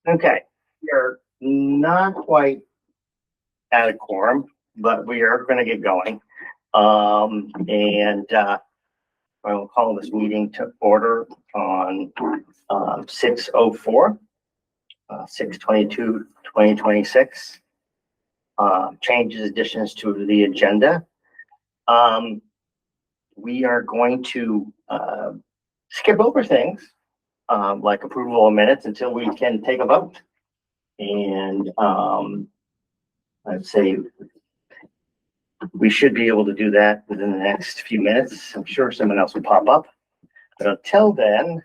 Okay, we're not quite at a quorum, but we are going to get going. I will call this meeting to order on 6:04, 6/22/2026. Changes, additions to the agenda. We are going to skip over things like approval of minutes until we can take a vote. And I'd say we should be able to do that within the next few minutes. I'm sure someone else will pop up. But until then,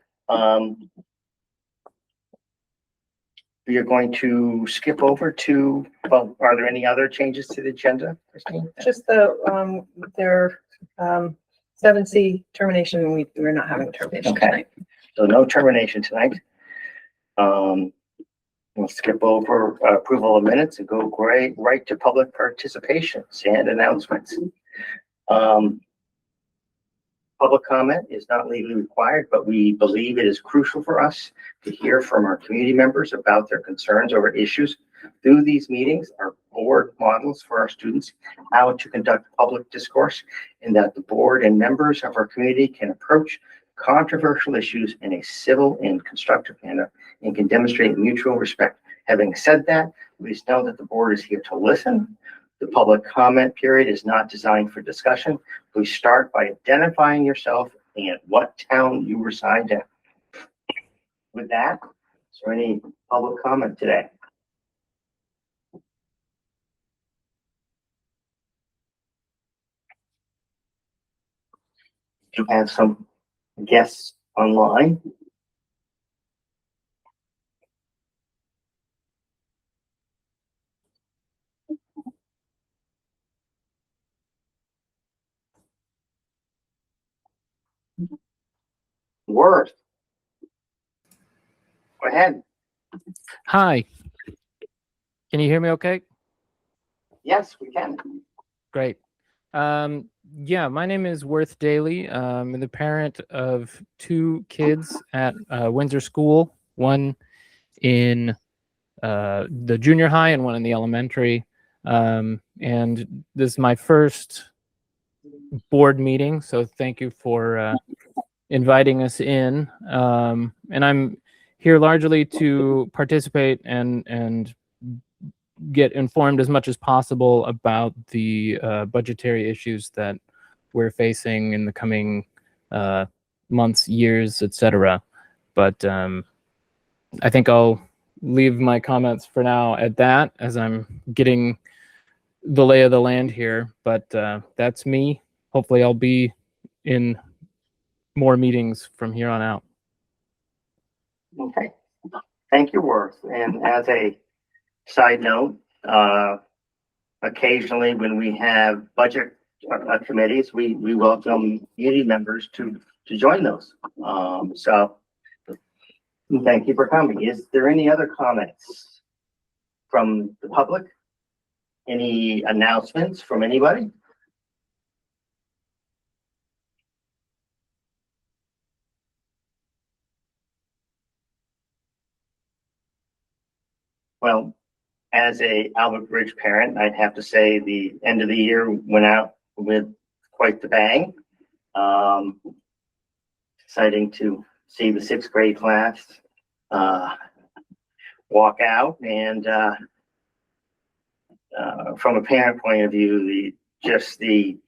we are going to skip over to, well, are there any other changes to the agenda, Christine? Just the, their 7C termination. We're not having termination tonight. So no termination tonight. We'll skip over approval of minutes and go right to public participations and announcements. Public comment is not legally required, but we believe it is crucial for us to hear from our community members about their concerns over issues. Through these meetings, our board models for our students how to conduct public discourse, and that the board and members of our community can approach controversial issues in a civil and constructive manner and can demonstrate mutual respect. Having said that, please know that the board is here to listen. The public comment period is not designed for discussion. Please start by identifying yourself and what town you reside in. With that, is there any public comment today? You have some guests online. Worth. Go ahead. Hi. Can you hear me okay? Yes, we can. Great. Yeah, my name is Worth Daly. I'm the parent of two kids at Windsor School, one in the junior high and one in the elementary. And this is my first board meeting, so thank you for inviting us in. And I'm here largely to participate and get informed as much as possible about the budgetary issues that we're facing in the coming months, years, etc. But I think I'll leave my comments for now at that, as I'm getting the lay of the land here. But that's me. Hopefully I'll be in more meetings from here on out. Okay. Thank you, Worth. And as a side note, occasionally when we have budget committees, we welcome community members to join those. So thank you for coming. Is there any other comments from the public? Any announcements from anybody? Well, as a Albert Bridge parent, I'd have to say the end of the year went out with quite the bang. Exciting to see the sixth grade class walk out, and from a parent point of view, the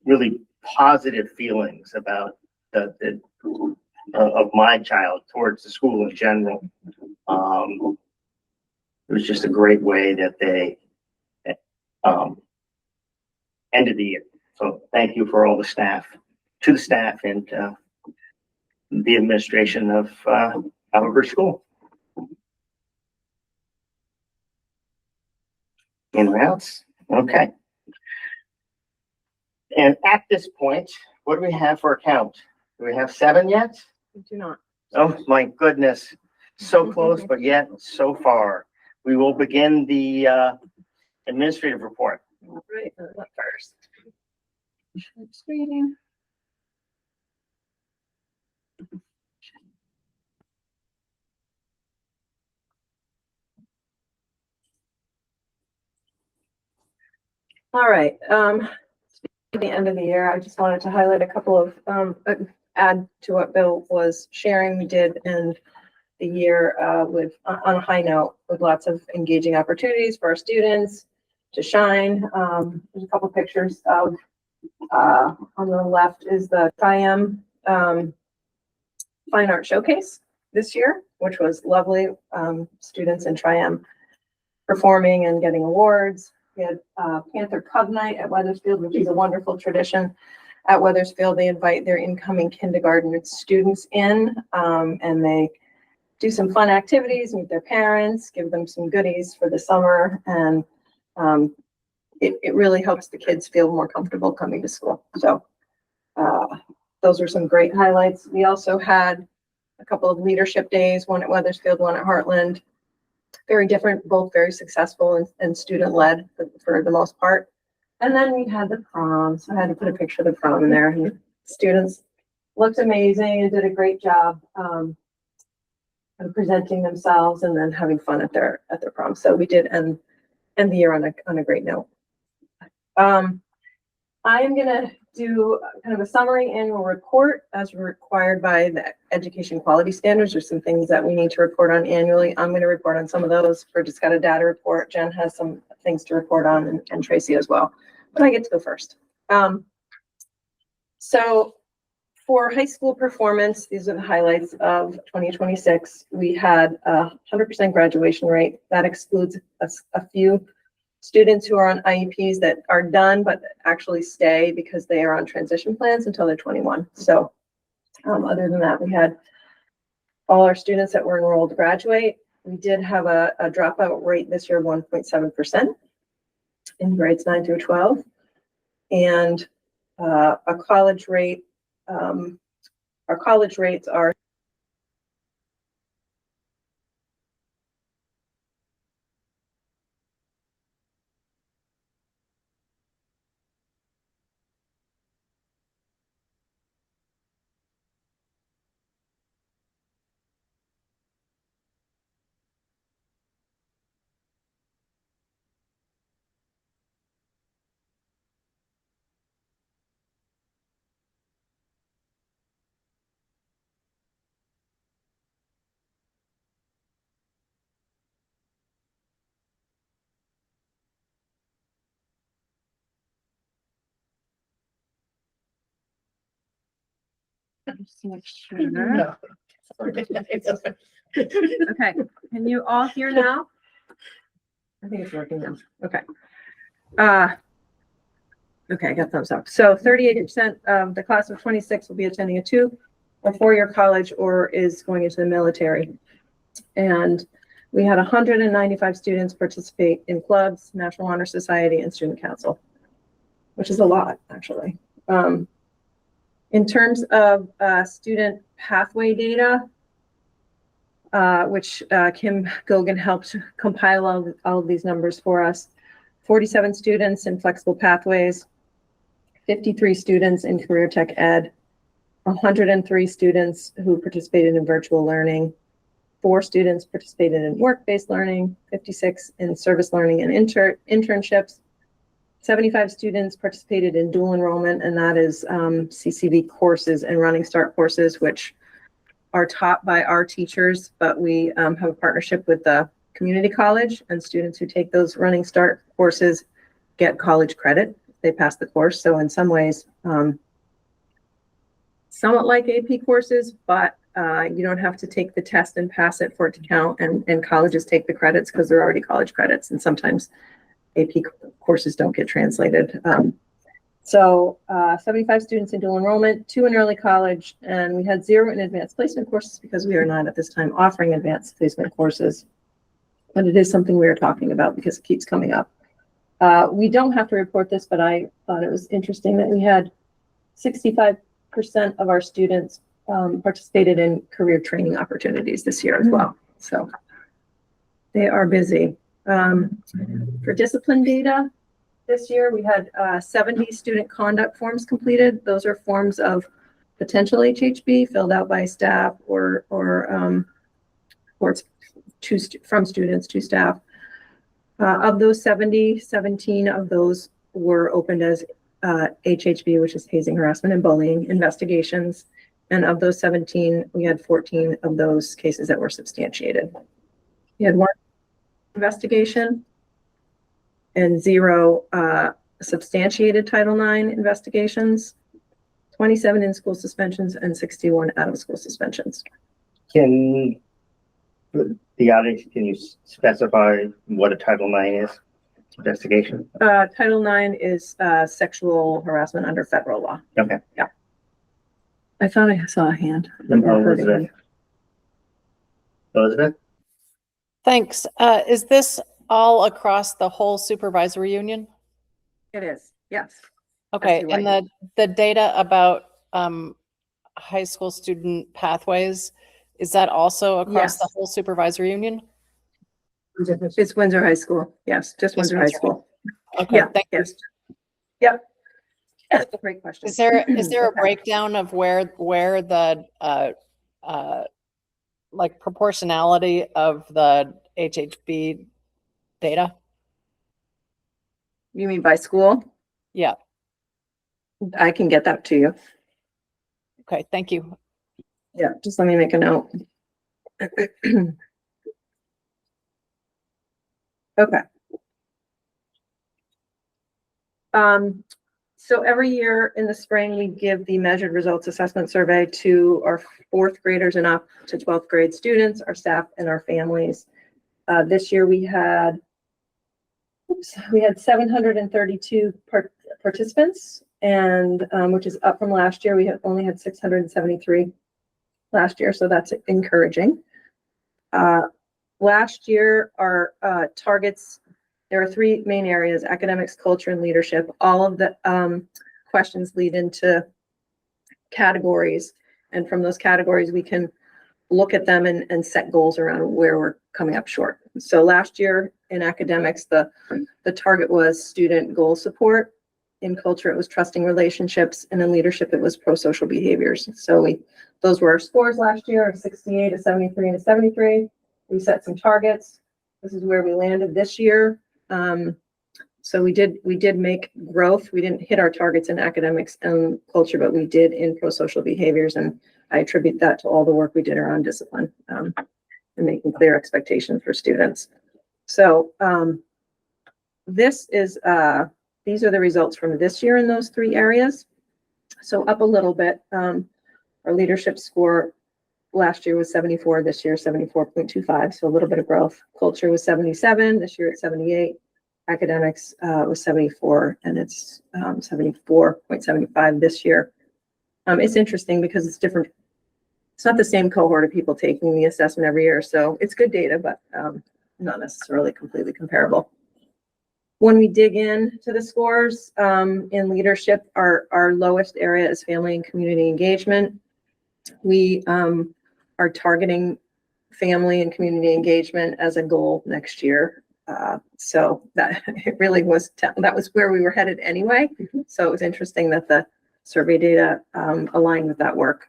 really positive feelings about of my child towards the school in general. It was just a great way that they ended the year. So thank you for all the staff, to the staff and the administration of Albert School. Anyone else? Okay. And at this point, what do we have for a count? Do we have 7 yet? We do not. Oh my goodness. So close, but yet so far. We will begin the administrative report. Right, what first? Screening. All right, at the end of the year, I just wanted to highlight a couple of, add to what Bill was sharing. We did end the year on a high note with lots of engaging opportunities for our students to shine. There's a couple pictures of, on the left is the Triumph Fine Art Showcase this year, which was lovely. Students in Triumph performing and getting awards. We had Panther Cub Night at Weathersfield, which is a wonderful tradition. At Weathersfield, they invite their incoming kindergarten students in, and they do some fun activities, meet their parents, give them some goodies for the summer, and it really helps the kids feel more comfortable coming to school. So those are some great highlights. We also had a couple of leadership days, one at Weathersfield, one at Heartland. Very different, both very successful and student-led for the most part. And then we had the prom, so I had to put a picture of the prom in there. And students looked amazing and did a great job of presenting themselves and then having fun at their prom. So we did end the year on a great note. I am gonna do kind of a summary annual report as required by the education quality standards. There's some things that we need to report on annually. I'm gonna report on some of those. We're just got a data report. Jen has some things to report on, and Tracy as well. But I get to go first. So for high school performance, these are the highlights of 2026. We had a 100% graduation rate. That excludes a few students who are on IEPs that are done, but actually stay because they are on transition plans until they're 21. So other than that, we had all our students that were enrolled graduate. We did have a dropout rate this year of 1.7% in grades 9 through 12. And a college rate, our college rates are Just make sure. Okay, can you all hear now? I think it's working now. Okay. Okay, I got thumbs up. So 38% of the class of 26 will be attending a 2 or 4-year college or is going into the military. And we had 195 students participate in clubs, National Honor Society, and Student Council, which is a lot, actually. In terms of student pathway data, which Kim Gogan helped compile all of these numbers for us. 47 students in flexible pathways, 53 students in career tech ed, 103 students who participated in virtual learning, 4 students participated in work-based learning, 56 in service learning and internships, 75 students participated in dual enrollment, and that is CCV courses and Running Start courses, which are taught by our teachers, but we have a partnership with the community college, and students who take those Running Start courses get college credit. They pass the course. So in some ways, somewhat like AP courses, but you don't have to take the test and pass it for it to count, and colleges take the credits because they're already college credits, and sometimes AP courses don't get translated. So 75 students in dual enrollment, 2 in early college, and we had 0 in advanced placement courses because we are not at this time offering advanced placement courses. But it is something we are talking about because it keeps coming up. We don't have to report this, but I thought it was interesting that we had 65% of our students participated in career training opportunities this year as well. So they are busy. For discipline data, this year we had 70 student conduct forms completed. Those are forms of potential HHB filled out by staff or from students to staff. Of those 70, 17 of those were opened as HHB, which is hazing, harassment, and bullying investigations. And of those 17, we had 14 of those cases that were substantiated. We had one investigation and 0 substantiated Title IX investigations, 27 in-school suspensions, and 61 out-of-school suspensions. Can the audience, can you specify what a Title IX is? Investigation? Title IX is sexual harassment under federal law. Okay. Yeah. I thought I saw a hand. Elizabeth? Elizabeth? Thanks. Is this all across the whole supervisory union? It is, yes. Okay, That's and right. the data about high school student pathways, is that also across the Yes. whole supervisory union? It's Windsor High School. Yes, just Windsor High Windsor. School. Okay, Yeah, thank you. yes. Yep. Great question. Is there a Okay. breakdown of where the like proportionality of the HHB data? You mean by school? Yeah. I can get that to you. Okay, thank you. Yeah, just let me make a note. Okay. So every year in the spring, we give the measured results assessment survey to our 4th graders and up to 12th grade students, our staff, and our families. This year we had 732 participants, and which is up from last year. We only had 673 last year, so that's encouraging. Last year, our targets, there are 3 main areas: academics, culture, and leadership. All of the questions lead into categories, and from those categories, we can look at them and set goals around where we're coming up short. So last year in academics, the target was student goal support. In culture, it was trusting relationships, and in leadership, it was pro-social behaviors. So those were our scores last year, a 68, a 73, and a 73. We set some targets. This is where we landed this year. So we did make growth. We didn't hit our targets in academics and culture, but we did in pro-social behaviors, and I attribute that to all the work we did around discipline and making clear expectations for students. So these are the results from this year in those 3 areas. So up a little bit. Our leadership score last year was 74, this year 74.25, so a little bit of growth. Culture was 77, this year it's 78. Academics was 74, and it's 74.75 this year. It's interesting because it's different. It's not the same cohort of people taking the assessment every year, so it's good data, but not necessarily completely comparable. When we dig into the scores in leadership, our lowest area is family and community engagement. We are targeting family and community engagement as a goal next year. So that it really was, that was where we were headed anyway. So it was interesting that the survey data aligned with that work.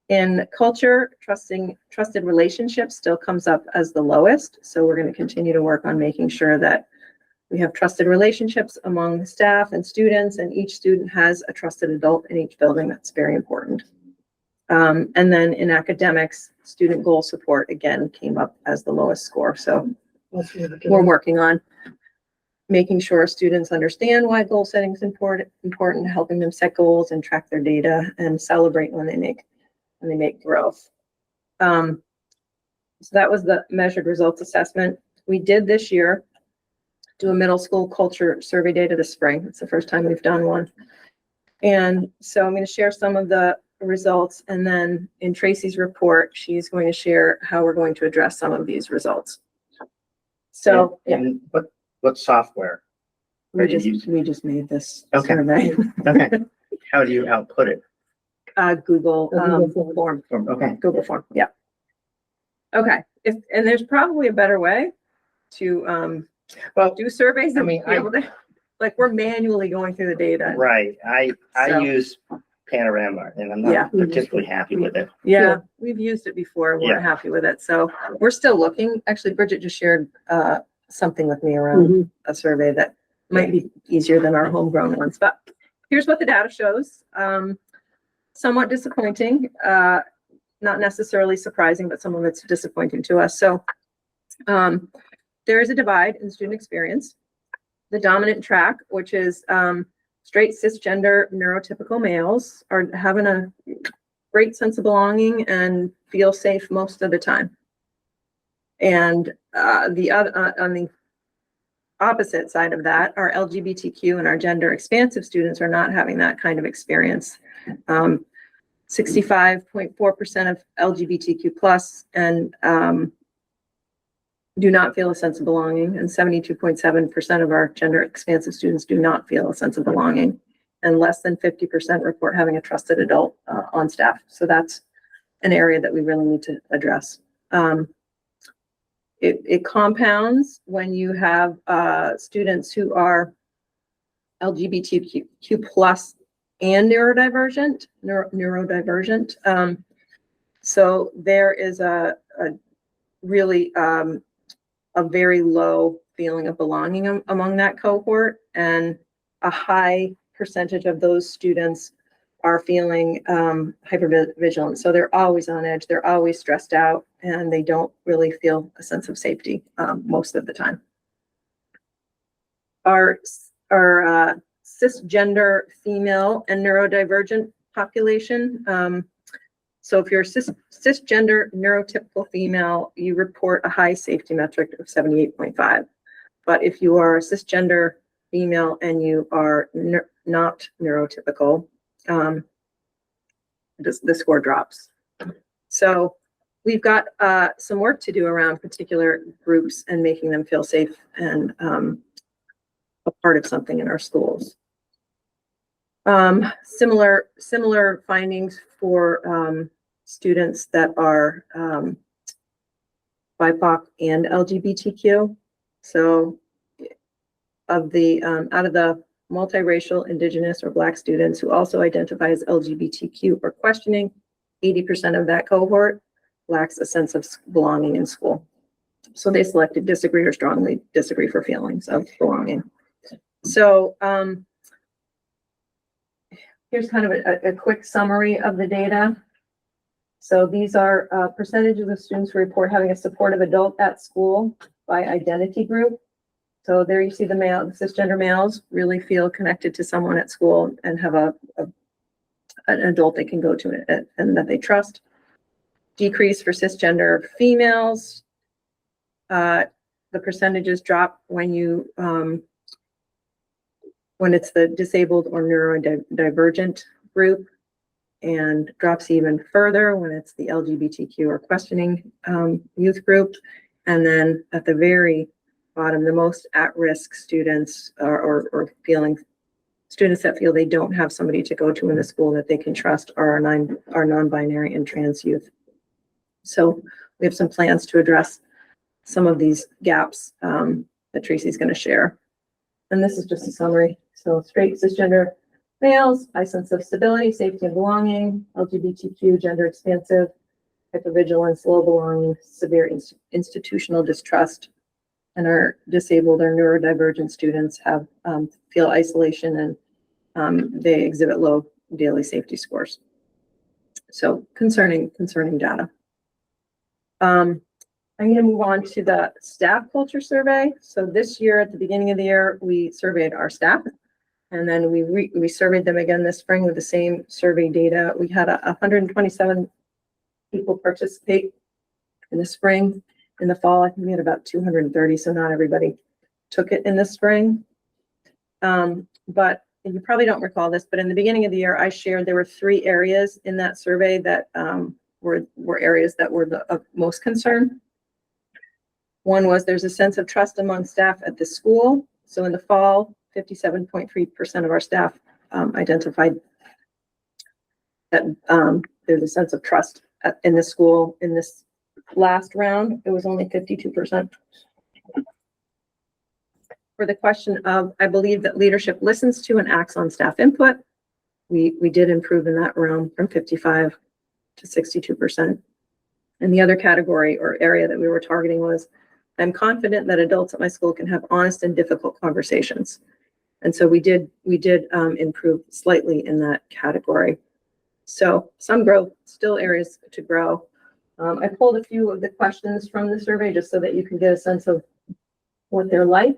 In culture, trusted relationships still comes up as the lowest. So we're going to continue to work on making sure that we have trusted relationships among staff and students, and each student has a trusted adult in each building. That's very important. And then in academics, student goal support again came up as the lowest score. So we're working on making sure students understand why goal setting is important, helping them set goals and track their data and celebrate when they make growth. So that was the measured results assessment. We did this year do a middle school culture survey data this spring. It's the first time we've done one. And so I'm going to share some of the results, and then in Tracy's report, she's going to share how we're going to address some of these results. So and what software? we just made this Okay. survey. Okay. How do you output it? Google form. Okay. Google form. Yeah. Okay. And there's probably a better way to Well, do surveys. I mean, like we're manually going through the data. right. I So- use Panorama, and I'm Yeah. not particularly happy with it. Yeah, we've used it before. We're Yeah. happy with it. So we're still looking. Actually, Bridget just shared something with me around a survey that might be easier than our homegrown ones, but here's what the data shows. Somewhat disappointing, not necessarily surprising, but some of it's disappointing to us. So there is a divide in student experience. The dominant track, which is straight cisgender neurotypical males, are having a great sense of belonging and feel safe most of the time. And the other on the opposite side of that, our LGBTQ and our gender expansive students are not having that kind of experience. 65.4% of LGBTQ plus and do not feel a sense of belonging, and 72.7% of our gender expansive students do not feel a sense of belonging, and less than 50% report having a trusted adult on staff. So that's an area that we really need to address. It compounds when you have students who are LGBTQ plus and neurodivergent. So there is a really a very low feeling of belonging among that cohort, and a high percentage of those students are feeling hypervigilant. So they're always on edge, they're always stressed out, and they don't really feel a sense of safety most of the time. Our cisgender female and neurodivergent population. So if you're a cisgender neurotypical female, you report a high safety metric of 78.5. But if you are a cisgender female and you are not neurotypical, the score drops. So we've got some work to do around particular groups and making them feel safe and a part of something in our schools. Similar findings for students that are BIPOC and LGBTQ. So of the out of the multiracial, indigenous, or Black students who also identify as LGBTQ or questioning, 80% of that cohort lacks a sense of belonging in school. So they selected disagree or strongly disagree for feelings of belonging. So here's kind of a quick summary of the data. So these are percentages of students who report having a supportive adult at school by identity group. So there you see the cisgender males really feel connected to someone at school and have an adult they can go to and that they trust. Decrease for cisgender females. The percentages drop when you when it's the disabled or neurodivergent group, and drops even further when it's the LGBTQ or questioning youth group. And then at the very bottom, the most at-risk students or feeling students that feel they don't have somebody to go to in the school that they can trust are our non-binary and trans youth. So we have some plans to address some of these gaps that Tracy's going to share. And this is just a summary. So straight cisgender males, high sense of stability, safety, and belonging. LGBTQ, gender expansive, hypervigilance, low belonging, severe institutional distrust. And our disabled or neurodivergent students have feel isolation and they exhibit low daily safety scores. So concerning data. I'm going to move on to the staff culture survey. So this year, at the beginning of the year, we surveyed our staff, and then we surveyed them again this spring with the same survey data. We had 127 people participate in the spring. In the fall, I think we had about 230, so not everybody took it in the spring. But you probably don't recall this, but in the beginning of the year, I shared there were 3 areas in that survey that were areas that were of most concern. One was there's a sense of trust among staff at the school. So in the fall, 57.3% of our staff identified that there's a sense of trust in the school. In this last round, it was only 52%. For the question of, I believe that leadership listens to and acts on staff input, we did improve in that realm from 55 to 62%. And the other category or area that we were targeting was, I'm confident that adults at my school can have honest and difficult conversations. And so we did improve slightly in that category. So some growth, still areas to grow. I pulled a few of the questions from the survey just so that you can get a sense of what they're like,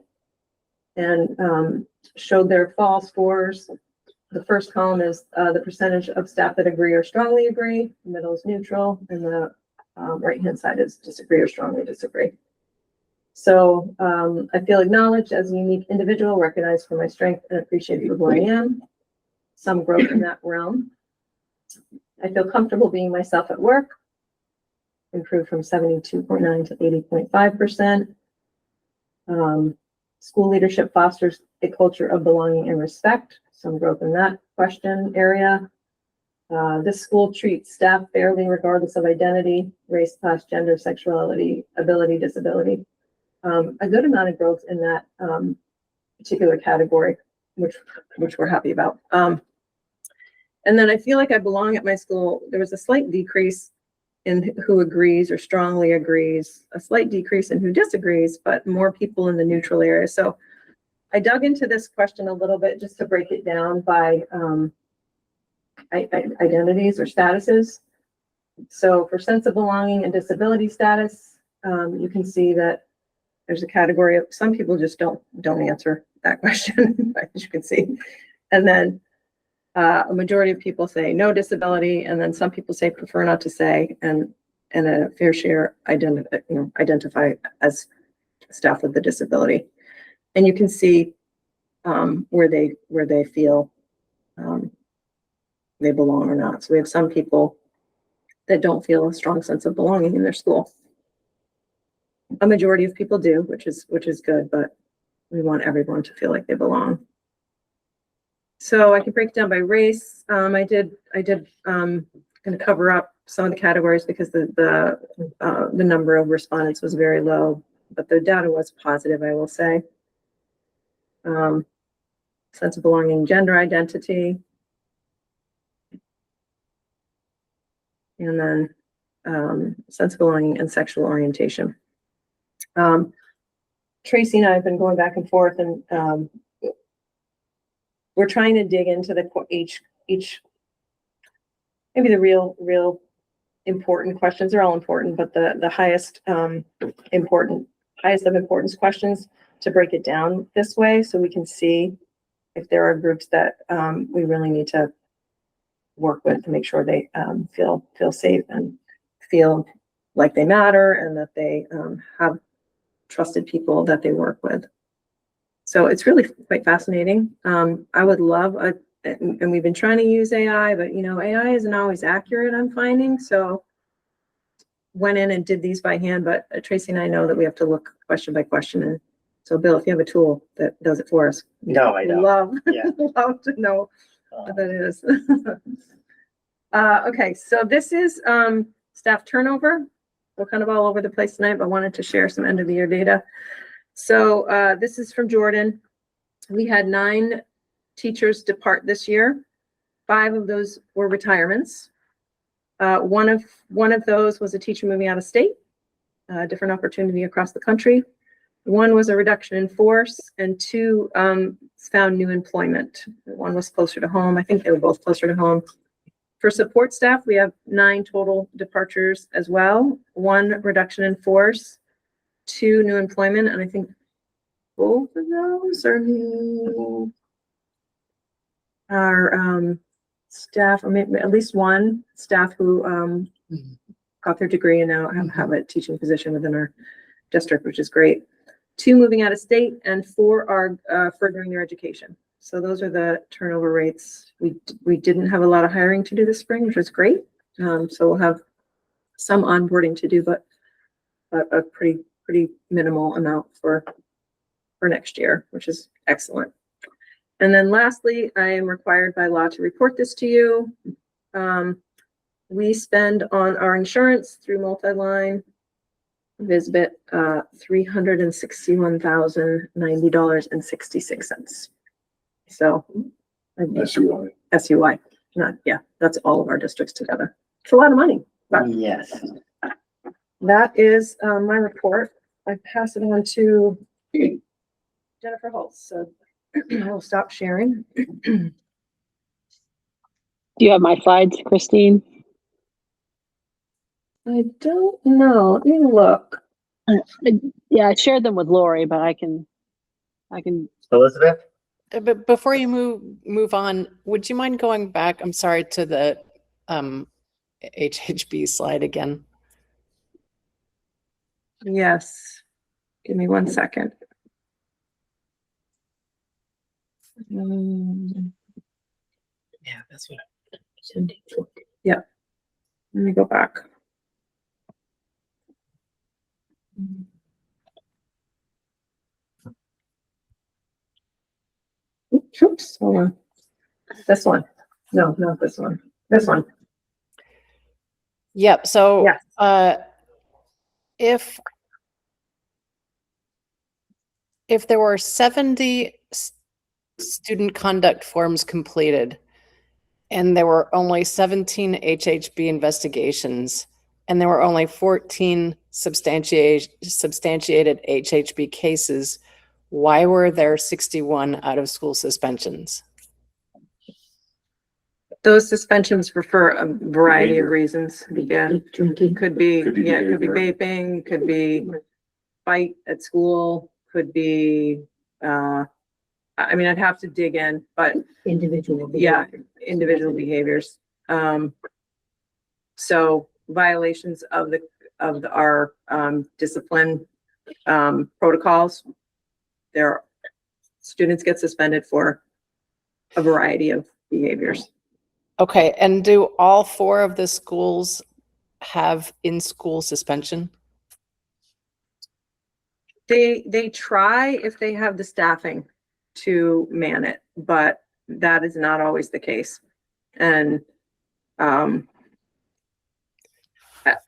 and showed their fall scores. The first column is the percentage of staff that agree or strongly agree. The middle is neutral, and the right-hand side is disagree or strongly disagree. So I feel acknowledged as a unique individual, recognized for my strength and appreciated for who I am. Some growth in that realm. I feel comfortable being myself at work. Improved from 72.9 to 80.5%. School leadership fosters a culture of belonging and respect. Some growth in that question area. This school treats staff fairly regardless of identity, race, class, gender, sexuality, ability, disability. A good amount of growth in that particular category, which we're happy about. And then I feel like I belong at my school. There was a slight decrease in who agrees or strongly agrees, a slight decrease in who disagrees, but more people in the neutral area. So I dug into this question a little bit just to break it down by identities or statuses. So for sense of belonging and disability status, you can see that there's a category of some people just don't answer that question, as you can see. And then a majority of people say no disability, and then some people say prefer not to say, and a fair share identify as staff with the disability. And you can see where they feel they belong or not. So we have some people that don't feel a strong sense of belonging in their school. A majority of people do, which is good, but we want everyone to feel like they belong. So I can break it down by race. I did kind of cover up some of the categories because the number of respondents was very low, but the data was positive, I will say. Sense of belonging, gender identity, and then sense of belonging and sexual orientation. Tracy and I have been going back and forth, and we're trying to dig into each maybe the real important questions. They're all important, but the highest of importance questions, to break it down this way so we can see if there are groups that we really need to work with to make sure they feel safe and feel like they matter, and that they have trusted people that they work with. So it's really quite fascinating. I would love and we've been trying to use AI, but AI isn't always accurate, I'm finding. So went in and did these by hand, but Tracy and I know that we have to look question by question. And so Bill, if you have a tool that does it for us, No, I don't. love Yeah. to know what that is. Okay, so this is staff turnover. We're kind of all over the place tonight, but I wanted to share some end of the year data. So this is from Jordan. We had 9 teachers depart this year. 5 of those were retirements. One of those was a teacher moving out of state, a different opportunity across the country. 1 was a reduction in force, and 2 found new employment. 1 was closer to home. I think they were both closer to home. For support staff, we have 9 total departures as well. 1 reduction in force, 2 new employment, and I think both of those are staff, or maybe at least 1 staff who got their degree and now have a teaching position within our district, which is great. 2 moving out of state, and 4 are furthering their education. So those are the turnover rates. We didn't have a lot of hiring to do this spring, which was great. So we'll have some onboarding to do, but a pretty minimal amount for next year, which is excellent. And then lastly, I am required by law to report this to you. We spend on our insurance through multi-line Visbit $361,090.66. So SUI, that's all of our districts together. It's a lot of money. But Yes. that is my report. I pass it on to Jennifer Holtz. So I will stop sharing. Do you have my slides, Christine? I don't know. Let me look. Yeah, I shared them with Lori, but I can. Elizabeth? But before you move on, would you mind going back? I'm sorry, to the HHB slide again. Yes. Give me 1 second. Yeah, that's what. Yeah. Let me go back. Oops, hold on. This one. No, not this one. This one. Yep. So Yes. if there were 70 student conduct forms completed and there were only 17 HHB investigations and there were only 14 substantiated HHB cases, why were there 61 out of school suspensions? Those suspensions were for a variety of reasons. Yeah. Could be vaping, could be fight at school, could be, I mean, I'd have to dig in, but individual behaviors. So violations of our discipline protocols, students get suspended for a variety of behaviors. Okay, and do all 4 of the schools have in-school suspension? They try if they have the staffing to man it, but that is not always the case. And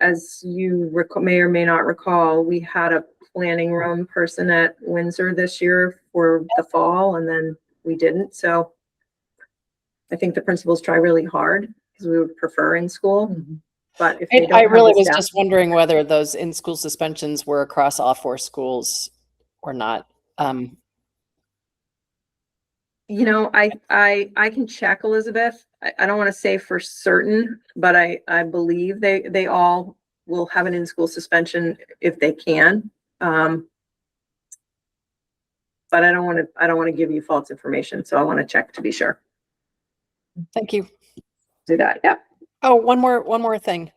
as you may or may not recall, we had a planning room person at Windsor this year for the fall, and then we didn't. So I think the principals try really hard because we would prefer in school. But if they don't I have really the was staff, just wondering whether those in-school suspensions were across all 4 schools or not. you know, I can check, Elizabeth. I don't want to say for certain, but I believe they all will have an in-school suspension if they can. But I don't want to give you false information, so I want to check to be sure. Thank you. Do that. Yeah. Oh, one more thing.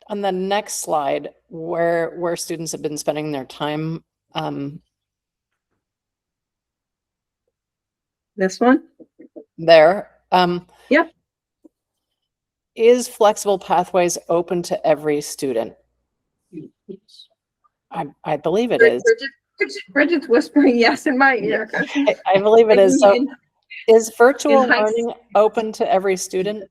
On the next slide, where students have been spending their time, This one? there. Yep. Is Flexible Pathways open to every student? I believe it is. Bridget's whispering yes in my ear. I believe it is. So is virtual in high learning open to every student?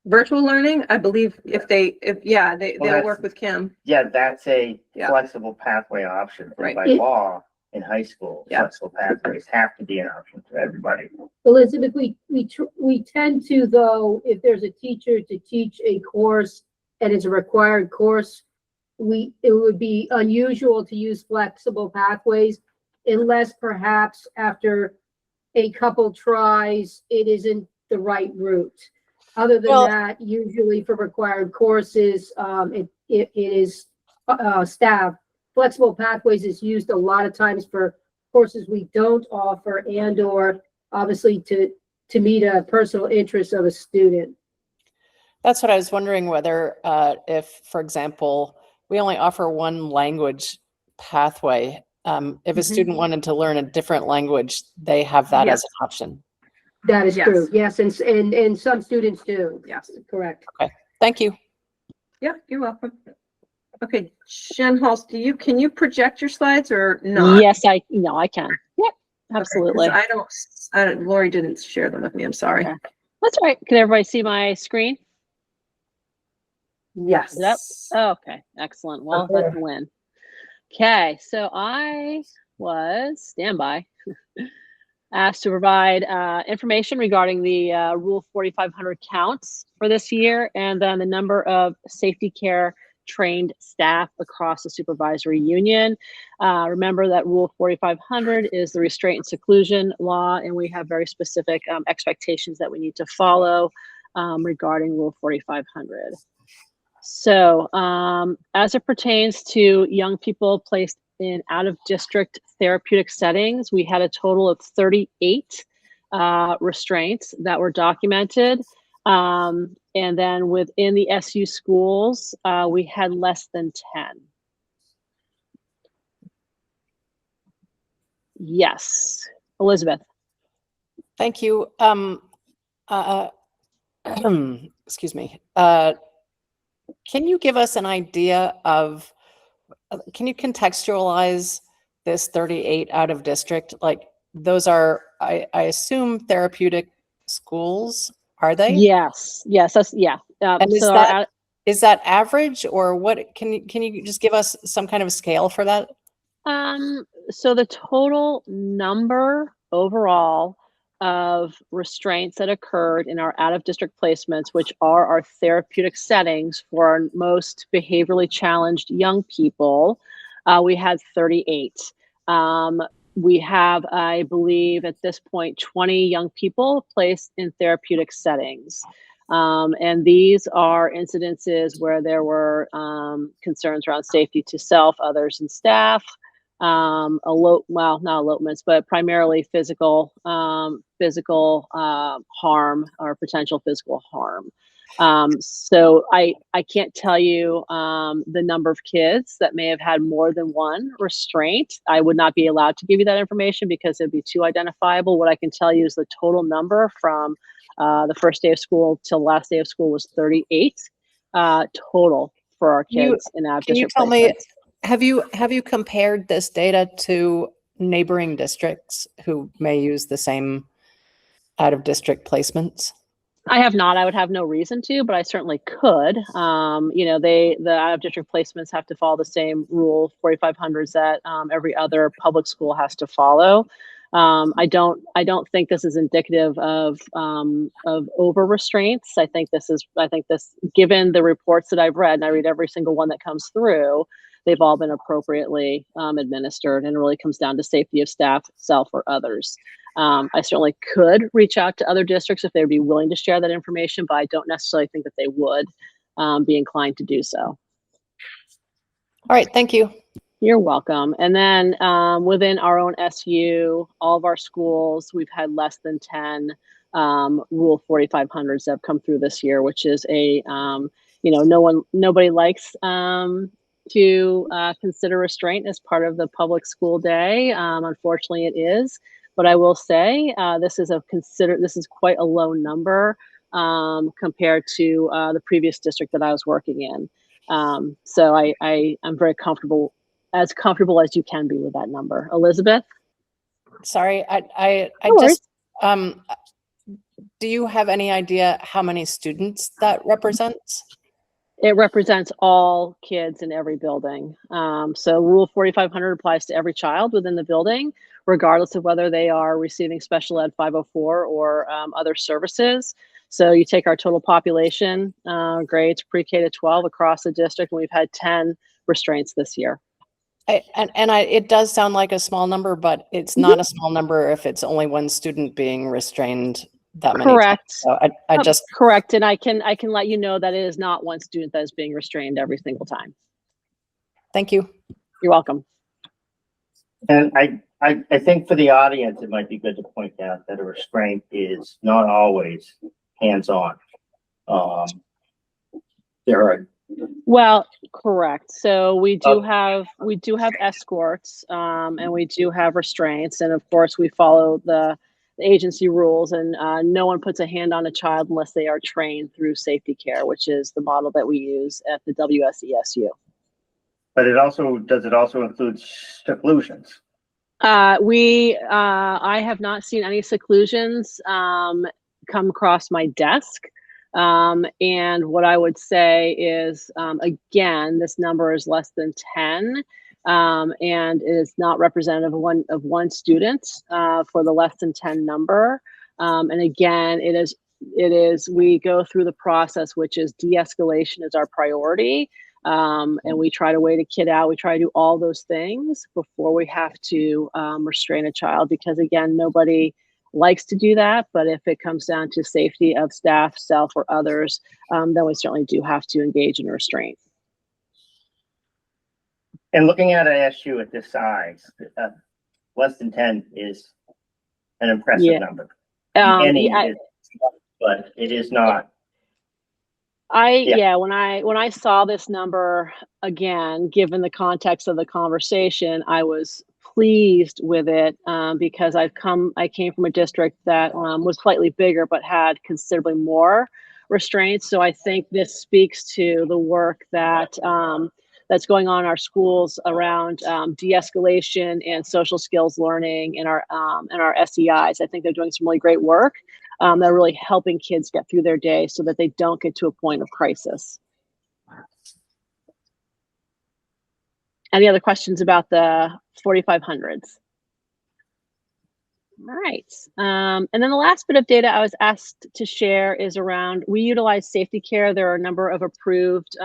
Virtual learning, I believe they'll that's- work with Kim. Yeah, that's a Yeah. flexible pathway option. Right. By law in high school, Yeah. flexible pathways have to be an option for everybody. Elizabeth, we tend to, though, if there's a teacher to teach a course and it's a required course, it would be unusual to use flexible pathways unless perhaps after a couple tries, it isn't the right route. Other than that, usually for required courses, it is staff. Flexible pathways is used a lot of times for courses we don't offer and or obviously to meet a personal interest of a student. That's what I was wondering, whether if, for example, we only offer one language pathway, if a student wanted to learn a different language, they have that as an option. That is Yes. true. Yes, and some students do. Yes. Correct. Thank you. Yeah, you're welcome. Okay, Jen Hulse, can you project your slides or not? Yes, I can. Yep, absolutely. Okay, 'cause Lori didn't share them with me. I'm sorry. Okay. That's all right. Can everybody see my screen? Yes. Yep. Okay, excellent. Well, that's a win. Okay, so I was standby. Asked to provide information regarding the Rule 4500 counts for this year and then the number of safety care trained staff across the supervisory union. Remember that Rule 4500 is the restraint and seclusion law, and we have very specific expectations that we need to follow regarding Rule 4500. So as it pertains to young people placed in out-of-district therapeutic settings, we had a total of 38 restraints that were documented. And then within the SU schools, we had less than 10. Yes, Elizabeth. Thank you. Excuse me. Can you give us an idea of, can you contextualize this 38 out of district? Like those are, I assume therapeutic schools, are they? Yes, that's, yeah. And So is that average, or what? Can you just give us some kind of scale for that? So the total number overall of restraints that occurred in our out-of-district placements, which are our therapeutic settings for our most behaviorally challenged young people, we had 38. We have, I believe, at this point, 20 young people placed in therapeutic settings. And these are incidences where there were concerns around safety to self, others, and staff. Not elopements, but primarily physical harm or potential physical harm. So I can't tell you the number of kids that may have had more than one restraint. I would not be allowed to give you that information because it'd be too identifiable. What I can tell you is the total number from the first day of school till last day of school was 38 total for our kids in out-of-district. Can you tell me, have you compared this data to neighboring districts who may use the same out-of-district placements? I have not. I would have no reason to, but I certainly could. The out-of-district placements have to follow the same Rule 4500s that every other public school has to follow. I don't think this is indicative of over restraints. I think this, given the reports that I've read, and I read every single one that comes through, they've all been appropriately administered, and it really comes down to safety of staff, self, or others. I certainly could reach out to other districts if they would be willing to share that information, but I don't necessarily think that they would be inclined to do so. All right, thank you. You're welcome. And then within our own SU, all of our schools, we've had less than 10 Rule 4500s that have come through this year, which is a, nobody likes to consider restraint as part of the public school day. Unfortunately, it is. But I will say this is quite a low number compared to the previous district that I was working in. So I'm very comfortable as you can be with that number. Elizabeth? Sorry, I No just, do you have any idea how many students that represents? It represents all kids in every building. So Rule 4500 applies to every child within the building, regardless of whether they are receiving special ed 504 or other services. So you take our total population grades pre-K to 12 across the district, and we've had 10 restraints this year. It does sound like a small number, but it's not a small number if it's only one student being restrained that many Correct. times. So I just correct, and I can let you know that it is not one student that is being restrained every single time. Thank you. You're welcome. And I think for the audience, it might be good to point out that a restraint is not always hands-on. There are. Well, correct. So we do have escorts, and we do have restraints, and of course we follow the agency rules, and no one puts a hand on a child unless they are trained through safety care, which is the model that we use at the WSESU. But does it also include seclusions? I have not seen any seclusions come across my desk. And what I would say is, again, this number is less than 10, and it is not representative of one student for the less than 10 number. And again, we go through the process, which is de-escalation is our priority. And we try to wait a kid out. We try to do all those things before we have to restrain a child, because again, nobody likes to do that. But if it comes down to safety of staff, self, or others, then we certainly do have to engage in restraint. And looking at an SU at this size, less than 10 is an impressive number. But it is not. When I saw this number again, given the context of the conversation, I was pleased with it because I came from a district that was slightly bigger but had considerably more restraints. So I think this speaks to the work that that's going on in our schools around de-escalation and social skills learning in our SEIs. I think they're doing some really great work. They're really helping kids get through their day so that they don't get to a point of crisis. Any other questions about the 4500s? All right. And then the last bit of data I was asked to share is around, we utilize safety care. There are a number of approved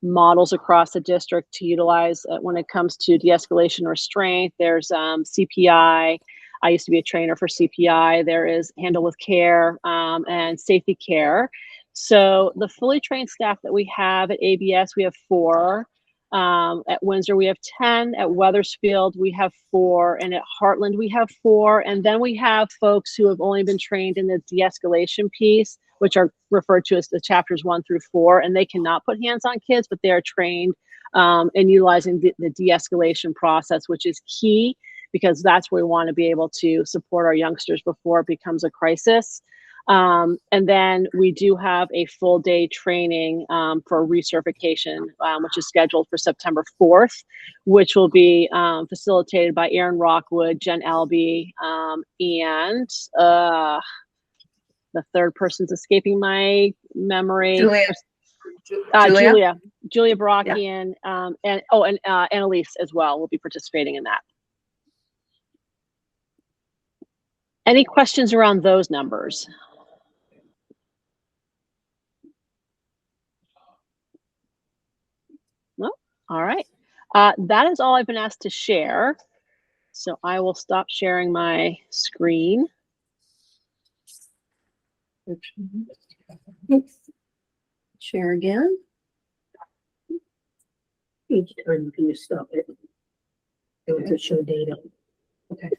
models across the district to utilize when it comes to de-escalation restraint. There's CPI. I used to be a trainer for CPI. There is Handle with Care and Safety Care. So the fully trained staff that we have at ABS, we have 4. At Windsor, we have 10. At Wethersfield, we have 4. And at Heartland, we have 4. And then we have folks who have only been trained in the de-escalation piece, which are referred to as the chapters 1 through 4. And they cannot put hands on kids, but they are trained in utilizing the de-escalation process, which is key, because that's where we want to be able to support our youngsters before it becomes a crisis. And then we do have a full day training for recertification, which is scheduled for September 4th, which will be facilitated by Erin Rockwood, Jen Albee, and the third person's escaping my memory. Julia Barakian, and Annalise as well will be participating in that. Any questions around those numbers? No? All right. That is all I've been asked to share. So I will stop sharing my screen. Share again. Each time you can just stop it. It will just show data. Okay.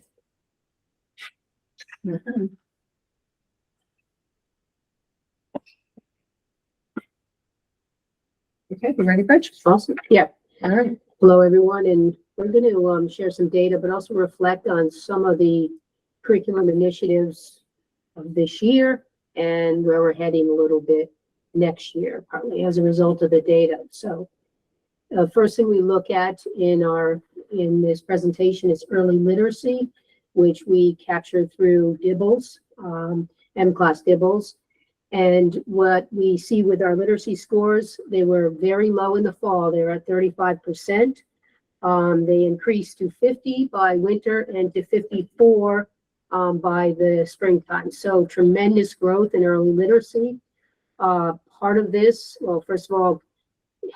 Okay, we're ready, Rich? Awesome. Yeah. All right. Hello, everyone, and we're going to share some data, but also reflect on some of the curriculum initiatives of this year and where we're heading a little bit next year, partly as a result of the data. So, first thing we look at in this presentation is early literacy, which we captured through DIBELS, M-Class DIBELS. And what we see with our literacy scores, they were very low in the fall. They were at 35%. They increased to 50 by winter and to 54 by the springtime. So tremendous growth in early literacy. Part of this, well, first of all,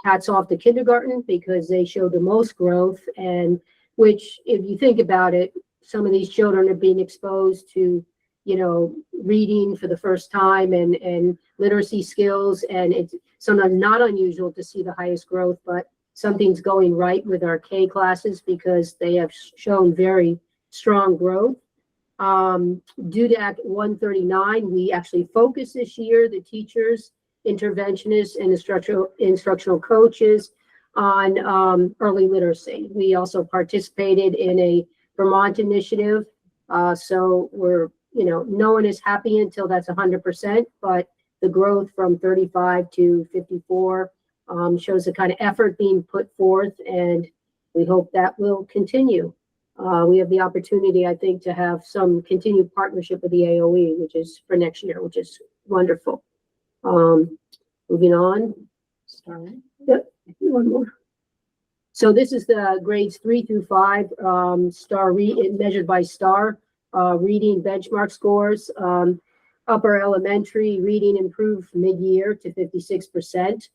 hats off to kindergarten because they showed the most growth, and which, if you think about it, some of these children are being exposed to, reading for the first time and literacy skills. And it's sometimes not unusual to see the highest growth, but something's going right with our K classes because they have shown very strong growth. Due to Act 139, we actually focused this year, the teachers, interventionists, and instructional coaches on early literacy. We also participated in a Vermont initiative. So we're, no one is happy until that's 100%, but the growth from 35 to 54 shows the kind of effort being put forth, and we hope that will continue. We have the opportunity, I think, to have some continued partnership with the AOE, which is for next year, which is wonderful. Moving on. Yep, one more. So this is the grades 3 through 5, measured by STAR, reading benchmark scores. Upper elementary reading improved mid-year to 56%.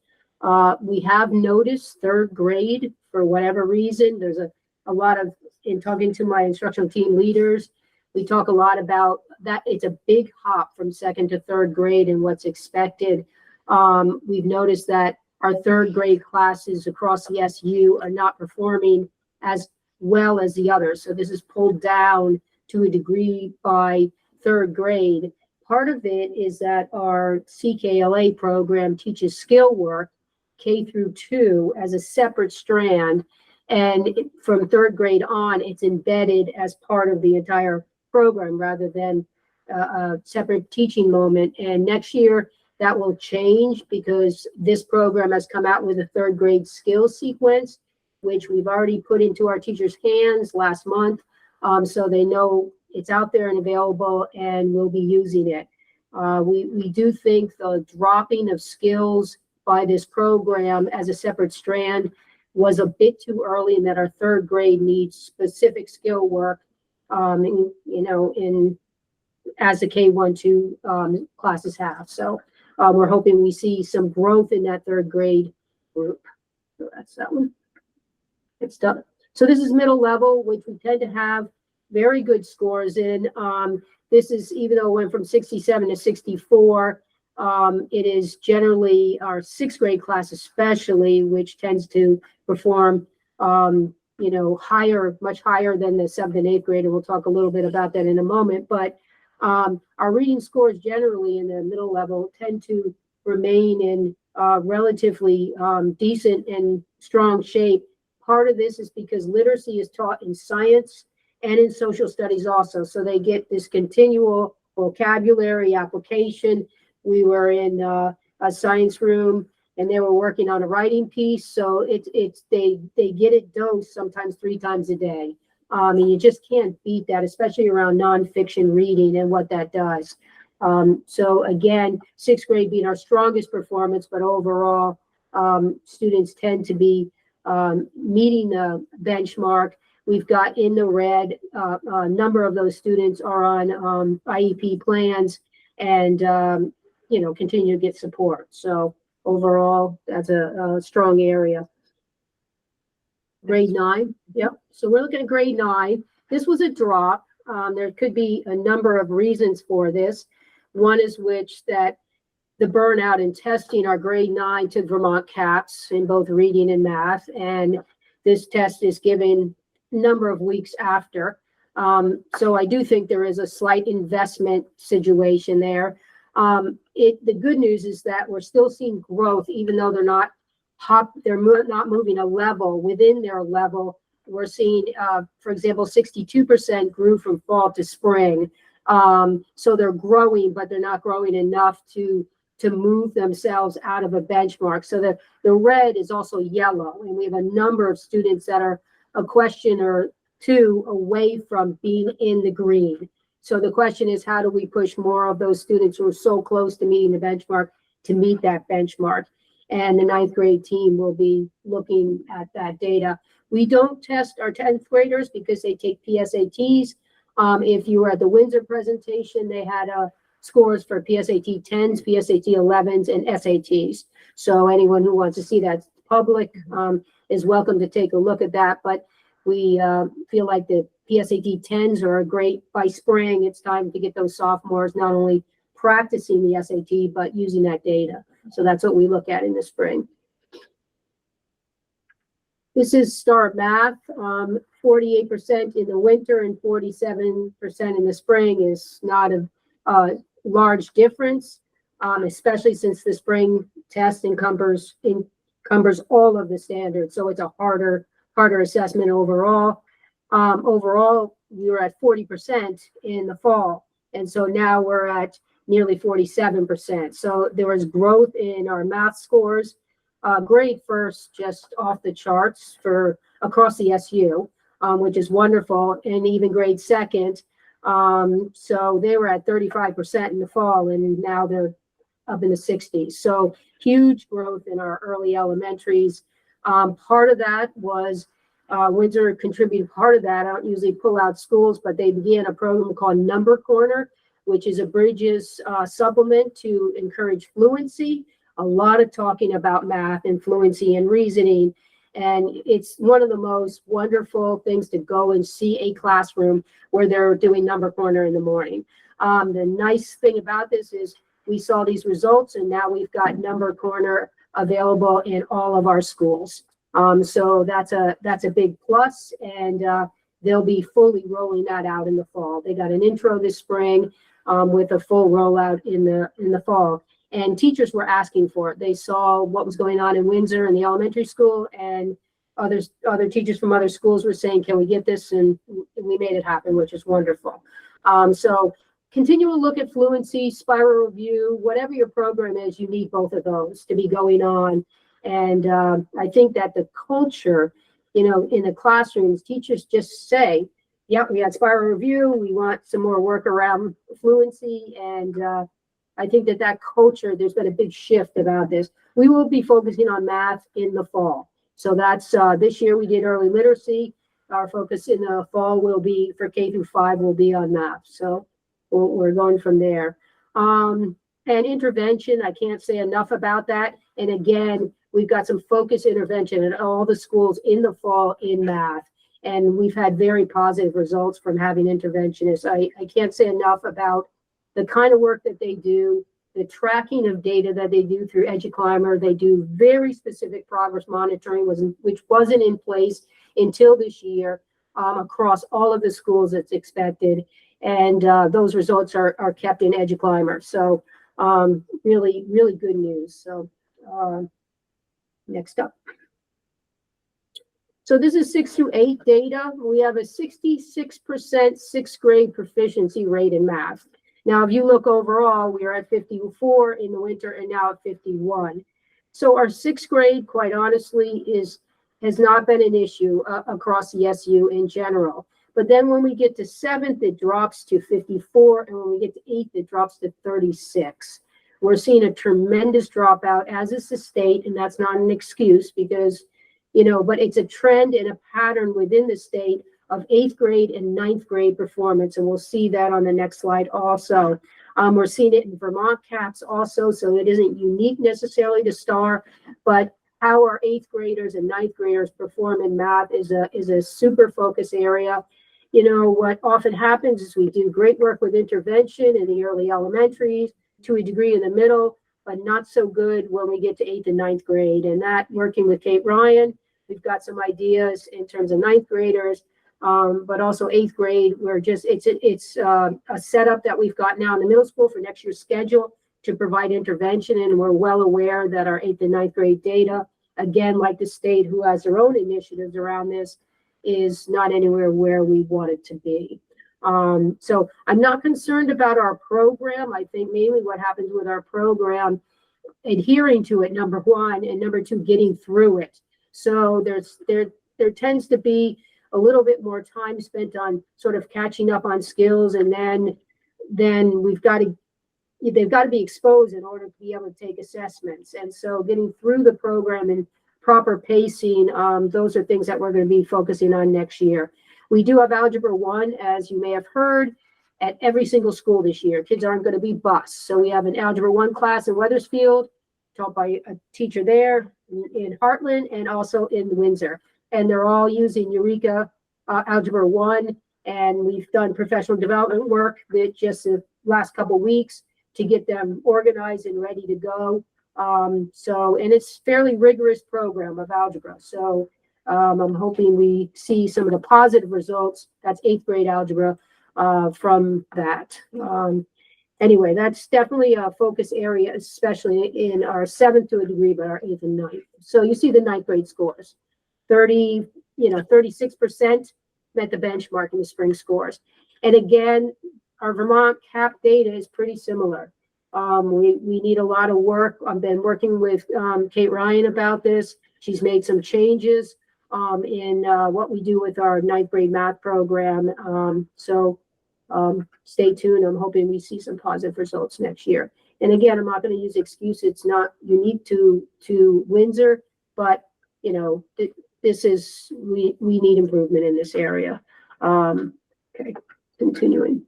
We have noticed third grade, for whatever reason, there's a lot of, in talking to my instructional team leaders, we talk a lot about that. It's a big hop from second to third grade and what's expected. We've noticed that our third grade classes across the SU are not performing as well as the others. So this is pulled down to a degree by third grade. Part of it is that our CKLA program teaches skill work K through 2 as a separate strand. And from third grade on, it's embedded as part of the entire program rather than a separate teaching moment. And next year that will change because this program has come out with a third grade skills sequence, which we've already put into our teachers' hands last month. So they know it's out there and available and we'll be using it. We do think the dropping of skills by this program as a separate strand was a bit too early, and that our third grade needs specific skill work, as the K-1-2 classes have. So we're hoping we see some growth in that third grade group. So that's that one. It's done. So this is middle level, which we tend to have very good scores in. This is, even though it went from 67 to 64, it is generally our sixth grade class especially, which tends to perform, higher, much higher than the seventh and eighth grade. And we'll talk a little bit about that in a moment. But our reading scores generally in the middle level tend to remain in relatively decent and strong shape. Part of this is because literacy is taught in science and in social studies also. So they get this continual vocabulary application. We were in a science room and they were working on a writing piece. So they get it dosed sometimes 3 times a day. And you just can't beat that, especially around nonfiction reading and what that does. So again, sixth grade being our strongest performance, but overall, students tend to be meeting the benchmark. We've got in the red, a number of those students are on IEP plans and, continue to get support. So overall, that's a strong area. Grade 9. Yep. So we're looking at grade 9. This was a drop. There could be a number of reasons for this. One is that the burnout in testing our grade 9 to Vermont caps in both reading and math. And this test is given a number of weeks after. So I do think there is a slight investment situation there. The good news is that we're still seeing growth, even though they're not moving a level within their level. We're seeing, for example, 62% grew from fall to spring. So they're growing, but they're not growing enough to move themselves out of a benchmark. So the red is also yellow, and we have a number of students that are a question or two away from being in the green. So the question is, how do we push more of those students who are so close to meeting the benchmark to meet that benchmark? And the 9th grade team will be looking at that data. We don't test our 10th graders because they take PSATs. If you were at the Windsor presentation, they had scores for PSAT 10s, PSAT 11s, and SATs. So anyone who wants to see that public is welcome to take a look at that. But we feel like the PSAT 10s are a great, by spring, it's time to get those sophomores not only practicing the SAT, but using that data. So that's what we look at in the spring. This is STAR Math. 48% in the winter and 47% in the spring is not a large difference, especially since the spring test encumbers all of the standards. So it's a harder assessment overall. Overall, we were at 40% in the fall. And so now we're at nearly 47%. So there was growth in our math scores. Grade first, just off the charts for across the SU, which is wonderful, and even grade second. So they were at 35% in the fall, and now they're up in the 60s. So huge growth in our early elementaries. Part of that was Windsor contributed part of that. I don't usually pull out schools, but they began a program called Number Corner, which is a Bridges supplement to encourage fluency. a lot of talking about math and fluency and reasoning. And it's one of the most wonderful things to go and see a classroom where they're doing number corner in the morning. The nice thing about this is we saw these results and now we've got number corner available in all of our schools. So that's a big plus, and they'll be fully rolling that out in the fall. They got an intro this spring with a full rollout in the fall. And teachers were asking for it. They saw what was going on in Windsor in the elementary school, and other teachers from other schools were saying, "Can we get this?" And we made it happen, which is wonderful. So continue to look at fluency, spiral review, whatever your program is. You need both of those to be going on. And I think that the culture, in the classrooms, teachers just say, "Yep, we had spiral review. We want some more work around fluency," and I think that culture, there's been a big shift about this. We will be focusing on math in the fall. So that's, this year we did early literacy. Our focus in the fall will be, for K through 5, will be on math. So we're going from there. And intervention, I can't say enough about that. And again, we've got some focus intervention at all the schools in the fall in math. And we've had very positive results from having interventionists. I can't say enough about the kind of work that they do, the tracking of data that they do through EduClimber. They do very specific progress monitoring, which wasn't in place until this year across all of the schools that's expected. And those results are kept in EduClimber. So really, really good news. So next up. So this is 6 through 8 data. We have a 66% sixth grade proficiency rate in math. Now, if you look overall, we are at 54 in the winter and now at 51. So our sixth grade, quite honestly, has not been an issue across the SU in general. But then when we get to 7th, it drops to 54. And when we get to 8th, it drops to 36. We're seeing a tremendous dropout, as is the state. And that's not an excuse because, but it's a trend and a pattern within the state of 8th grade and 9th grade performance. And we'll see that on the next slide also. We're seeing it in Vermont CAPS also, so it isn't unique necessarily to STAR, but how our 8th graders and 9th graders perform in math is a super focus area. What often happens is we do great work with intervention in the early elementaries, to a degree in the middle, but not so good when we get to 8th and 9th grade. And that, working with Kate Ryan, we've got some ideas in terms of 9th graders. But also 8th grade, it's a setup that we've got now in the middle school for next year's schedule to provide intervention. And we're well aware that our 8th and 9th grade data, again, like the state who has their own initiatives around this, is not anywhere where we want it to be. So I'm not concerned about our program. I think mainly what happens with our program, adhering to it, number one, and number two, getting through it. So there tends to be a little bit more time spent on sort of catching up on skills, and then they've got to be exposed in order to be able to take assessments. And so getting through the program and proper pacing, those are things that we're going to be focusing on next year. We do have Algebra 1, as you may have heard, at every single school this year. Kids aren't going to be bused. So we have an Algebra 1 class in Wethersfield, taught by a teacher there in Heartland and also in Windsor. And they're all using Eureka Algebra 1. And we've done professional development work that just the last couple of weeks to get them organized and ready to go. And it's fairly rigorous program of algebra. So I'm hoping we see some of the positive results. That's 8th grade algebra from that. Anyway, that's definitely a focus area, especially in our 7th to a degree, but our 8th and 9th. So you see the 9th grade scores. 36% met the benchmark in the spring scores. And again, our Vermont CAP data is pretty similar. We need a lot of work. I've been working with Kate Ryan about this. She's made some changes in what we do with our 9th grade math program. Stay tuned. I'm hoping we see some positive results next year. And again, I'm not going to use excuse. It's not unique to Windsor, but this is, we need improvement in this area. Okay, continuing.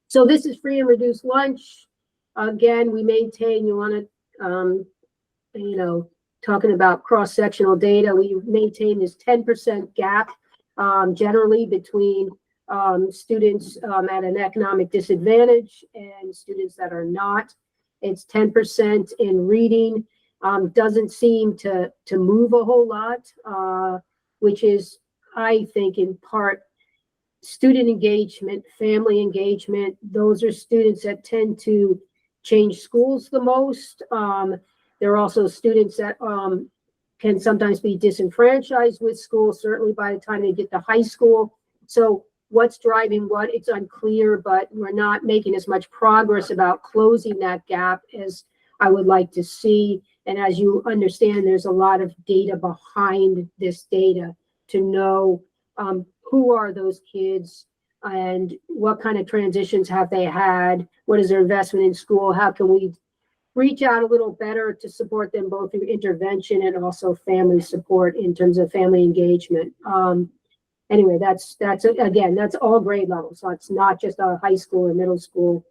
So this is free and reduced lunch. Again, we maintain, you want to you know, talking about cross-sectional data, we maintain this 10% gap generally between students at an economic disadvantage and students that are not. It's 10% in reading. Doesn't seem to move a whole lot, which is, I think, in part student engagement, family engagement. Those are students that tend to change schools the most. There are also students that can sometimes be disenfranchised with school, certainly by the time they get to high school. So what's driving what, it's unclear, but we're not making as much progress about closing that gap as I would like to see. And as you understand, there's a lot of data behind this data to know who are those kids and what kind of transitions have they had? What is their investment in school? How can we reach out a little better to support them both through intervention and also family support in terms of family engagement? Anyway, that's again, that's all grade levels. So it's not just a high school or middle school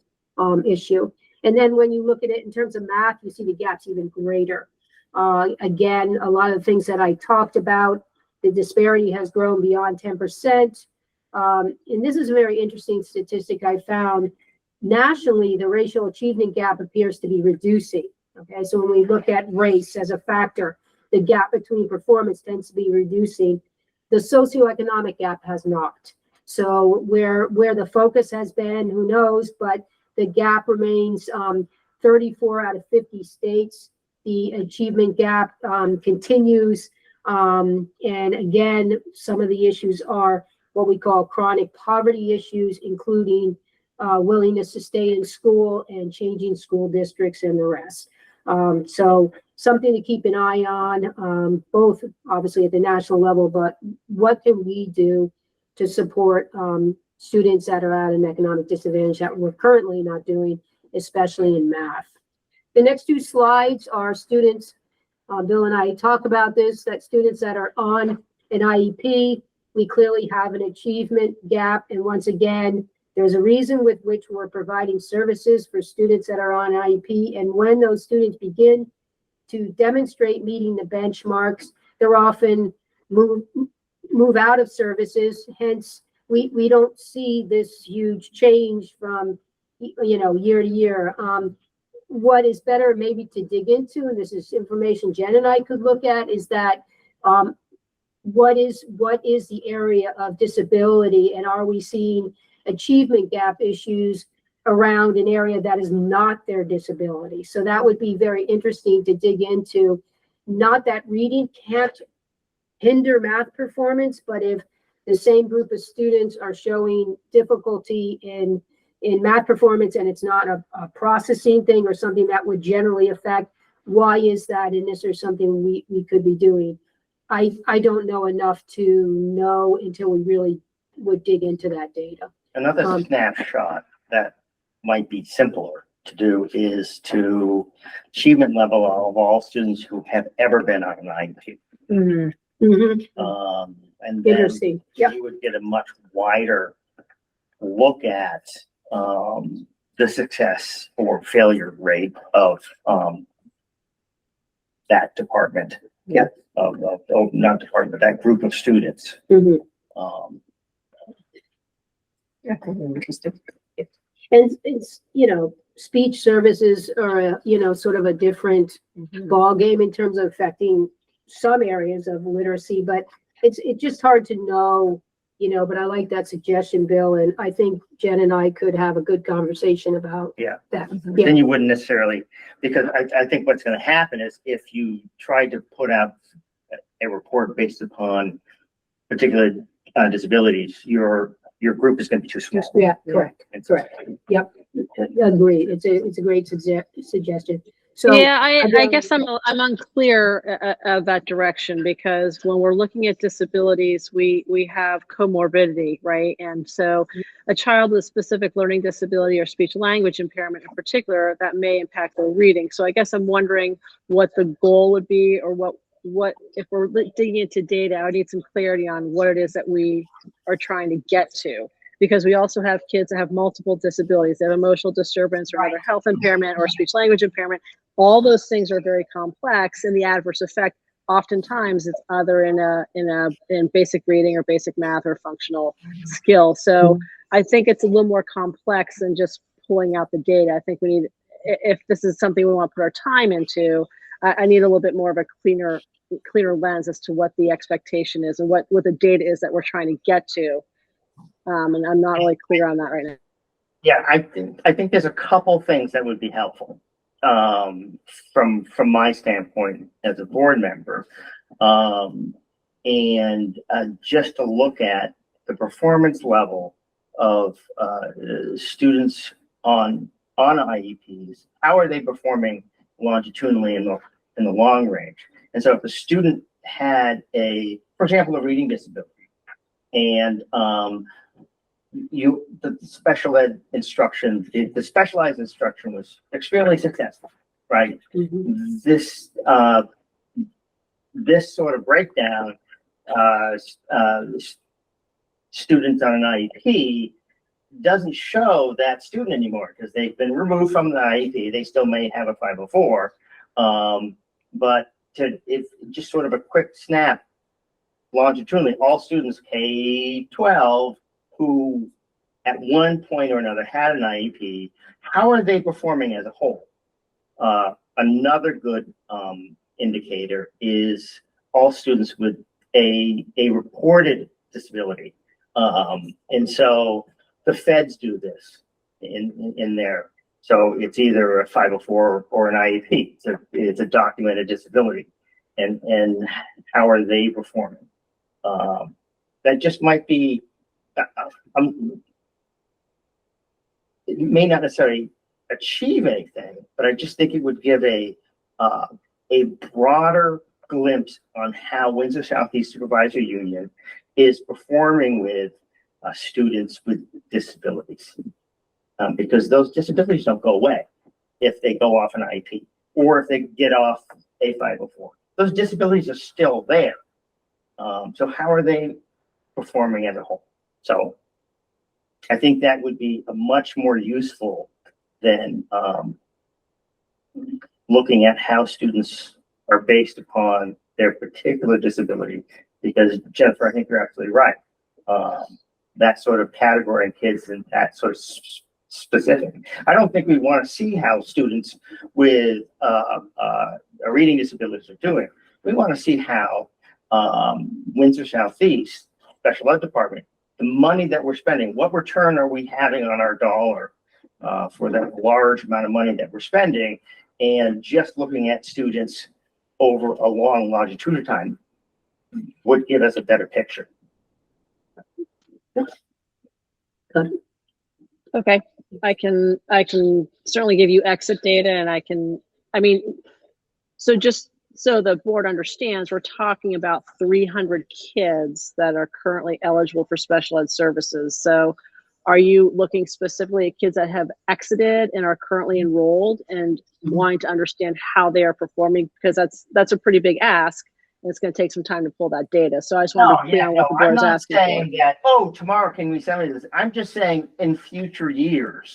issue. And then when you look at it in terms of math, you see the gaps even greater. Again, a lot of the things that I talked about, the disparity has grown beyond 10%. And this is a very interesting statistic I found. Nationally, the racial achievement gap appears to be reducing. Okay, so when we look at race as a factor, the gap between performance tends to be reducing. The socioeconomic gap has not. So where the focus has been, who knows, but the gap remains 34 out of 50 states. The achievement gap continues. And again, some of the issues are what we call chronic poverty issues, including willingness to stay in school and changing school districts and the rest. So something to keep an eye on, both obviously at the national level, but what can we do to support students that are at an economic disadvantage that we're currently not doing, especially in math. The next two slides are students, Bill and I talk about this, that students that are on an IEP, we clearly have an achievement gap. And once again, there's a reason with which we're providing services for students that are on IEP. And when those students begin to demonstrate meeting the benchmarks, they're often move out of services. Hence, we don't see this huge change from, you know, year to year. What is better maybe to dig into, and this is information Jen and I could look at, is that what is the area of disability, and are we seeing achievement gap issues around an area that is not their disability? So that would be very interesting to dig into. Not that reading can't hinder math performance, but if the same group of students are showing difficulty in math performance and it's not a processing thing or something that would generally affect, why is that? And is there something we could be doing? I don't know enough to know until we really would dig into that data. Another snapshot that might be simpler to do is to achievement level of all students who have ever been on an IEP. And then Interesting. Yep. you would get a much wider look at the success or failure rate of that department. Yeah. Not department, but that group of students. Interesting. And it's, you know, speech services are, you know, sort of a different ball game in terms of affecting some areas of literacy, but it's just hard to know, you know, but I like that suggestion, Bill, and I think Jen and I could have a good conversation about that. Yeah. Then you wouldn't necessarily, because I think what's going to happen is if you try to put out a report based upon particular disabilities, your group is going to be too small. Yeah, correct. Correct. Yep. Agreed. It's a great suggestion. So yeah, I guess I'm unclear of that direction, because when we're looking at disabilities, we have comorbidity, right? And so a child with specific learning disability or speech language impairment in particular, that may impact their reading. So I guess I'm wondering what the goal would be, or what if we're digging into data, I would need some clarity on what it is that we are trying to get to. Because we also have kids that have multiple disabilities. They have emotional disturbance or other health impairment or speech language impairment. All those things are very complex, and the adverse effect oftentimes it's either in basic reading or basic math or functional skill. So I think it's a little more complex than just pulling out the data. I think we need, if this is something we want to put our time into, I need a little bit more of a cleaner lens as to what the expectation is and what the data is that we're trying to get to. And I'm not really clear on that right now. Yeah, I think there's a couple things that would be helpful from my standpoint as a board member, and just to look at the performance level of students on IEPs. How are they performing longitudinally in the long range? And so if a student had for example, a reading disability, and the special ed instruction, the specialized instruction was extremely successful, right? This sort of breakdown, students on an IEP doesn't show that student anymore because they've been removed from the IEP. They still may have a 504, but if just sort of a quick snap longitudinally, all students K-12 who at one point or another had an IEP, how are they performing as a whole? Another good indicator is all students with a reported disability. And so the feds do this in there. So it's either a 504 or an IEP. It's a documented disability. And how are they performing? That just might be, it may not necessarily achieve anything, but I just think it would give a broader glimpse on how Windsor Southeast Supervisory Union is performing with students with disabilities. Because those disabilities don't go away if they go off an IEP or if they get off a 504. Those disabilities are still there. So how are they performing as a whole? So I think that would be a much more useful than looking at how students are based upon their particular disability. Because Jennifer, I think you're absolutely right. That sort of category of kids and that sort of specific. I don't think we want to see how students with a reading disability are doing. We want to see how Windsor Southeast Special Ed Department, the money that we're spending, what return are we having on our dollar for that large amount of money that we're spending, and just looking at students over a long longitudinal time would give us a better picture. Okay, I can certainly give you exit data, and so just so the board understands, we're talking about 300 kids that are currently eligible for special ed services. So are you looking specifically at kids that have exited and are currently enrolled and wanting to understand how they are performing? Because that's a pretty big ask, and it's going to take some time to pull that data. So I just want to be clear on what the board's asking for. I'm not saying that, oh, tomorrow can we send me this? I'm just saying in future years,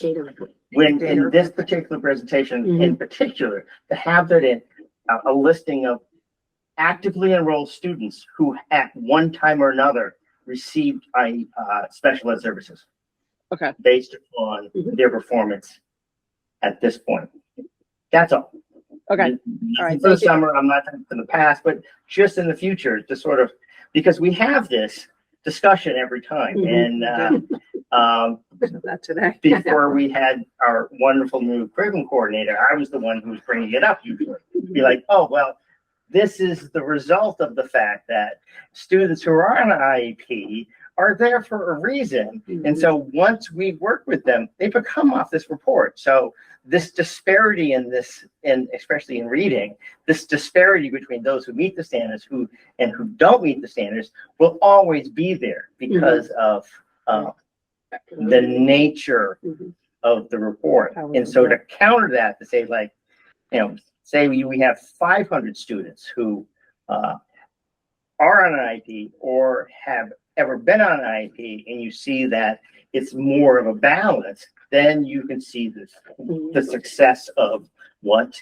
when in this particular presentation in particular, to have that in a listing of actively enrolled students who at one time or another received special ed services. Okay. Based on their performance at this point. That's all. Okay. All right. For the summer, I'm not talking for the past, but just in the future, to sort of, because we have this discussion every time. And Not today. before we had our wonderful new curriculum coordinator, I was the one who was bringing it up usually. Be like, oh, well, this is the result of the fact that students who are on an IEP are there for a reason. And so once we work with them, they become off this report. So this disparity in this, and especially in reading, this disparity between those who meet the standards who don't meet the standards will always be there because of the nature of the report. And so to counter that, to say like, say we have 500 students who are on an IEP or have ever been on an IEP, and you see that it's more of a balance, then you can see the success of what,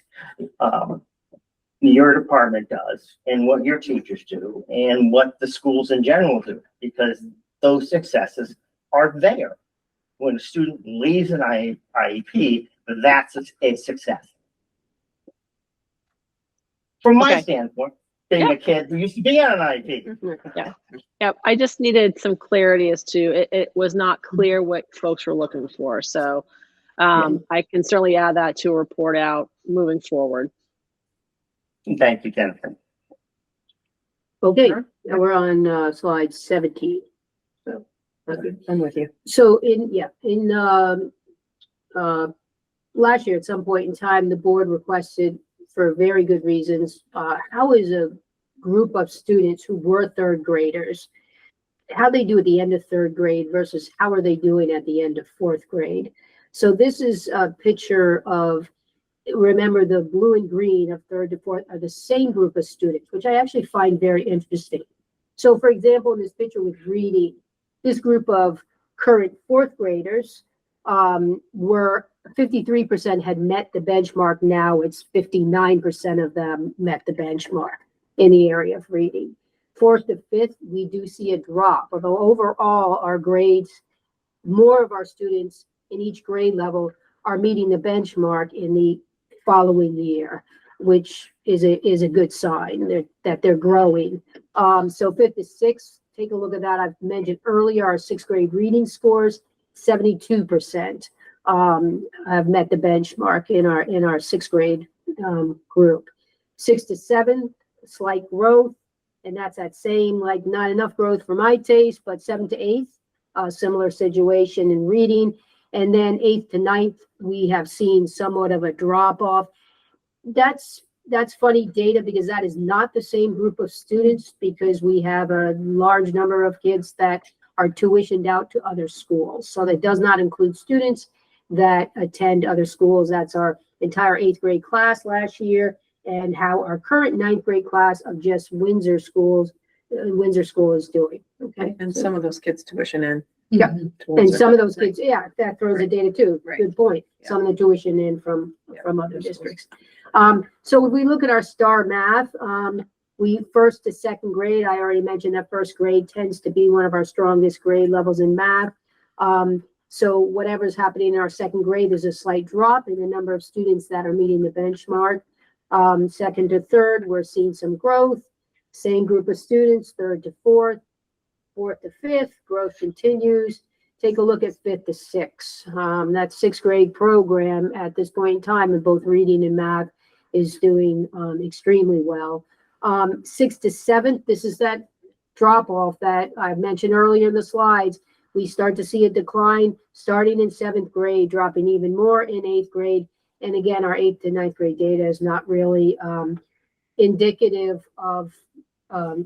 your department does and what your teachers do and what the schools in general do, because those successes are there. When a student leaves an IEP, that's a success. From my Okay. standpoint, being a kid who used to be on an IEP. Yeah, I just needed some clarity as to, it was not clear what folks were looking for. So I can certainly add that to a report out moving forward. Thank you, Jennifer. Okay, now we're on slide 17. So, okay. I'm with you. So last year, at some point in time, the board requested, for very good reasons, how is a group of students who were third graders, how they do at the end of third grade versus how are they doing at the end of fourth grade. So this is a picture of, remember, the blue and green of third to fourth are the same group of students, which I actually find very interesting. So for example, in this picture with reading, this group of current fourth graders were 53% had met the benchmark. Now it's 59% of them met the benchmark in the area of reading. Fourth to fifth, we do see a drop, although overall our grades, more of our students in each grade level are meeting the benchmark in the following year, which is a good sign that they're growing. So fifth to sixth, take a look at that. I've mentioned earlier our sixth grade reading scores, 72% have met the benchmark in our sixth grade group. 6 to 7, slight growth, and that's that same, like, not enough growth for my taste, but 7th to 8th, similar situation in reading. And then 8th to 9th, we have seen somewhat of a drop off. That's funny data, because that is not the same group of students, because we have a large number of kids that are tuitioned out to other schools. So that does not include students that attend other schools. That's our entire 8th grade class last year, and how our current 9th grade class of just Windsor School is doing. Okay. And some of those kids tuition in. Yeah. And some of those kids, that throws the data too. Right. Good point. Some of the tuition in from other districts. So if we look at our STAR math, we first to second grade, I already mentioned that first grade tends to be one of our strongest grade levels in math. So whatever's happening in our second grade, there's a slight drop in the number of students that are meeting the benchmark. Second to third, we're seeing some growth. Same group of students, third to fourth. Fourth to fifth, growth continues. Take a look at fifth to sixth. That sixth grade program at this point in time in both reading and math is doing extremely well. Sixth to seventh, this is that drop off that I mentioned earlier in the slides. We start to see a decline starting in 7th grade, dropping even more in 8th grade. And again, our 8th to 9th grade data is not really indicative of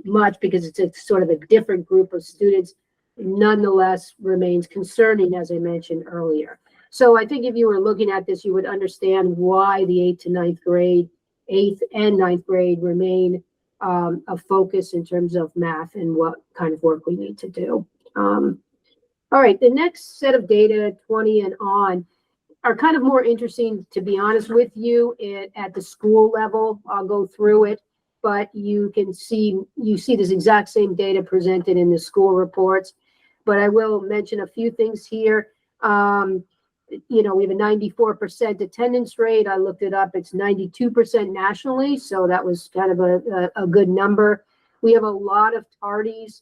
much, because it's a sort of a different group of students. Nonetheless, remains concerning, as I mentioned earlier. So I think if you were looking at this, you would understand why the 8th to 9th grade, 8th and 9th grade remain a focus in terms of math and what kind of work we need to do. All right, the next set of data, 20 and on, are kind of more interesting, to be honest with you, at the school level. I'll go through it, but you see this exact same data presented in the school reports. But I will mention a few things here. We have a 94% attendance rate. I looked it up. It's 92% nationally, so that was kind of a good number. We have a lot of tardies,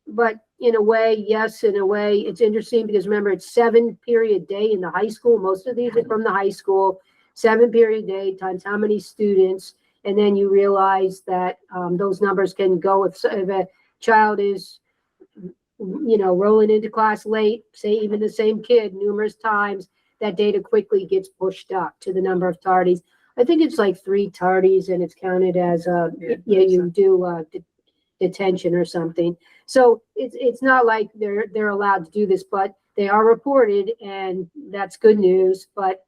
but in a way, it's interesting, because remember, it's 7-period day in the high school. Most of these are from the high school. 7-period day times how many students, and then you realize that those numbers can go if a child is rolling into class late, say even the same kid numerous times, that data quickly gets pushed up to the number of tardies. I think it's like 3 tardies, and it's counted as you do detention or something. So it's not like they're allowed to do this, but they are reported, and that's good news. But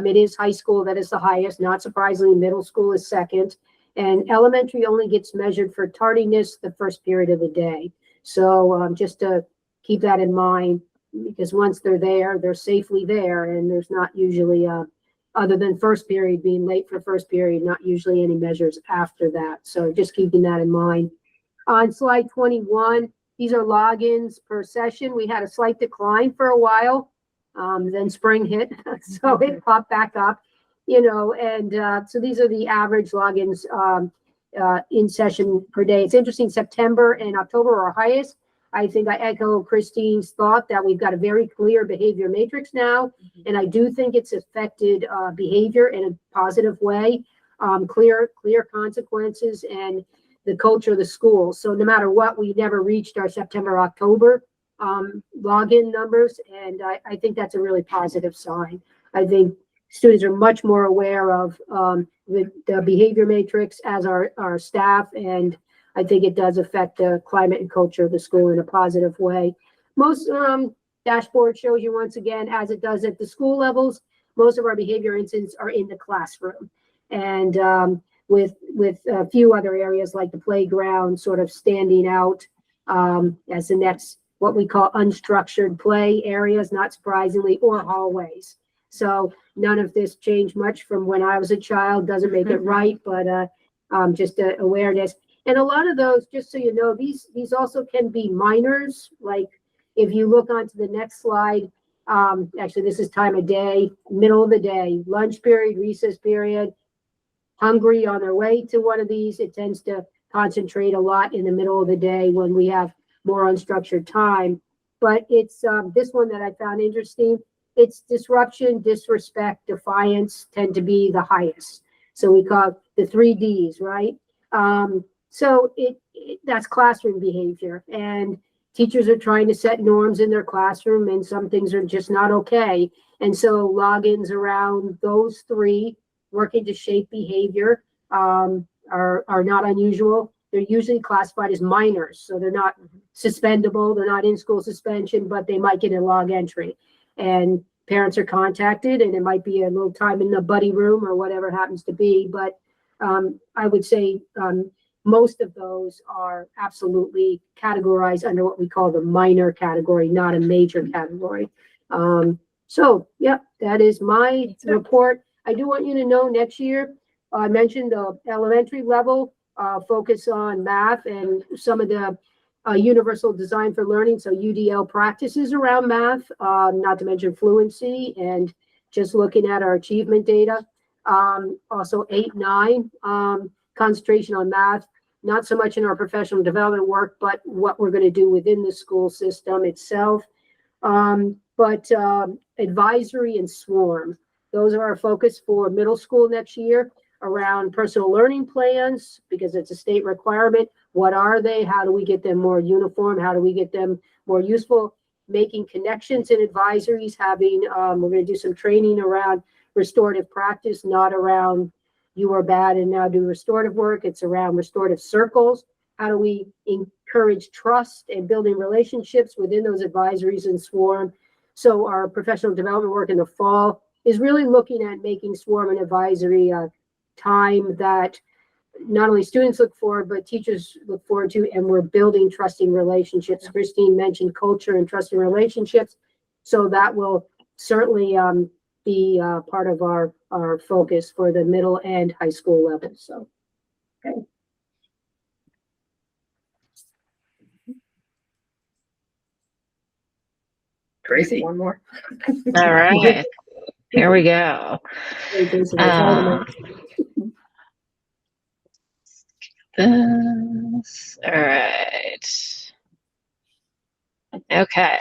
it is high school that is the highest. Not surprisingly, middle school is second, and elementary only gets measured for tardiness the first period of the day. So just to keep that in mind, because once they're there, they're safely there, and there's not usually other than first period being late for first period, not usually any measures after that. So just keeping that in mind. On slide 21, these are logins per session. We had a slight decline for a while. Then spring hit, so it popped back up, and so these are the average logins in session per day. It's interesting, September and October are our highest. I think I echo Christine's thought that we've got a very clear behavior matrix now, and I do think it's affected behavior in a positive way, clear consequences and the culture of the school. So no matter what, we never reached our September, October login numbers, and I think that's a really positive sign. I think students are much more aware of the behavior matrix as our staff, and I think it does affect the climate and culture of the school in a positive way. Most dashboard shows you once again, as it does at the school levels, most of our behavior incidents are in the classroom, and with a few other areas like the playground sort of standing out as the next, what we call unstructured play areas, not surprisingly, or hallways. So none of this changed much from when I was a child. Doesn't make it right, but just awareness. And a lot of those, just so you know, these also can be minors. Like if you look onto the next slide, actually this is time of day, middle of the day, lunch period, recess period, hungry on their way to one of these. It tends to concentrate a lot in the middle of the day when we have more unstructured time. But it's this one that I found interesting. It's disruption, disrespect, defiance tend to be the highest. So we call it the 3 Ds, right? So that's classroom behavior, and teachers are trying to set norms in their classroom, and some things are just not okay. And so logins around those 3 working to shape behavior are not unusual. They're usually classified as minors, so they're not suspendable. They're not in school suspension, but they might get a log entry, and parents are contacted, and it might be a little time in the buddy room or whatever it happens to be. But I would say most of those are absolutely categorized under what we call the minor category, not a major category. So, yep, that is my report. I do want you to know next year, I mentioned the elementary level focus on math and some of the universal design for learning. So UDL practices around math, not to mention fluency and just looking at our achievement data. Also 8, 9, concentration on math, not so much in our professional development work, but what we're going to do within the school system itself. But advisory and swarm, those are our focus for middle school next year, around personal learning plans, because it's a state requirement. What are they? How do we get them more uniform? How do we get them more useful? Making connections in advisories, having, we're going to do some training around restorative practice, not around you are bad and now do restorative work. It's around restorative circles. How do we encourage trust and building relationships within those advisories and swarm? So our professional development work in the fall is really looking at making swarm and advisory time that not only students look forward, but teachers look forward to, and we're building trusting relationships. Christine mentioned culture and trusting relationships. So that will certainly be part of our focus for the middle and high school level. So, okay. Tracy. One more. All right, here we go. All right. Okay.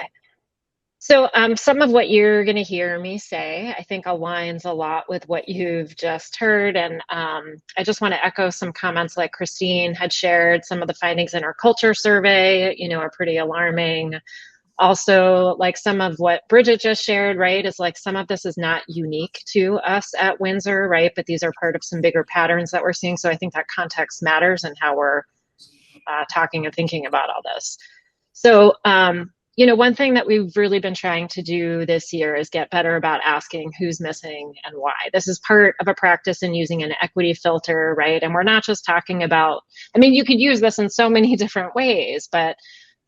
So some of what you're going to hear me say, I think aligns a lot with what you've just heard. And I just want to echo some comments like Christine had shared. Some of the findings in our culture survey, are pretty alarming. Also, like some of what Bridget just shared, right, is like some of this is not unique to us at Windsor, right? But these are part of some bigger patterns that we're seeing. So I think that context matters in how we're talking and thinking about all this. So, one thing that we've really been trying to do this year is get better about asking who's missing and why. This is part of a practice in using an equity filter, right? And we're not just talking about, you could use this in so many different ways, but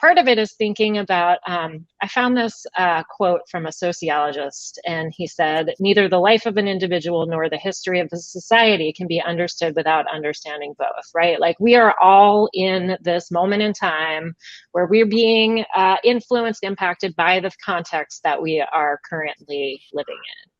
part of it is thinking about, I found this quote from a sociologist, and he said, neither the life of an individual nor the history of a society can be understood without understanding both, right? Like we are all in this moment in time where we're being influenced, impacted by the context that we are currently living in.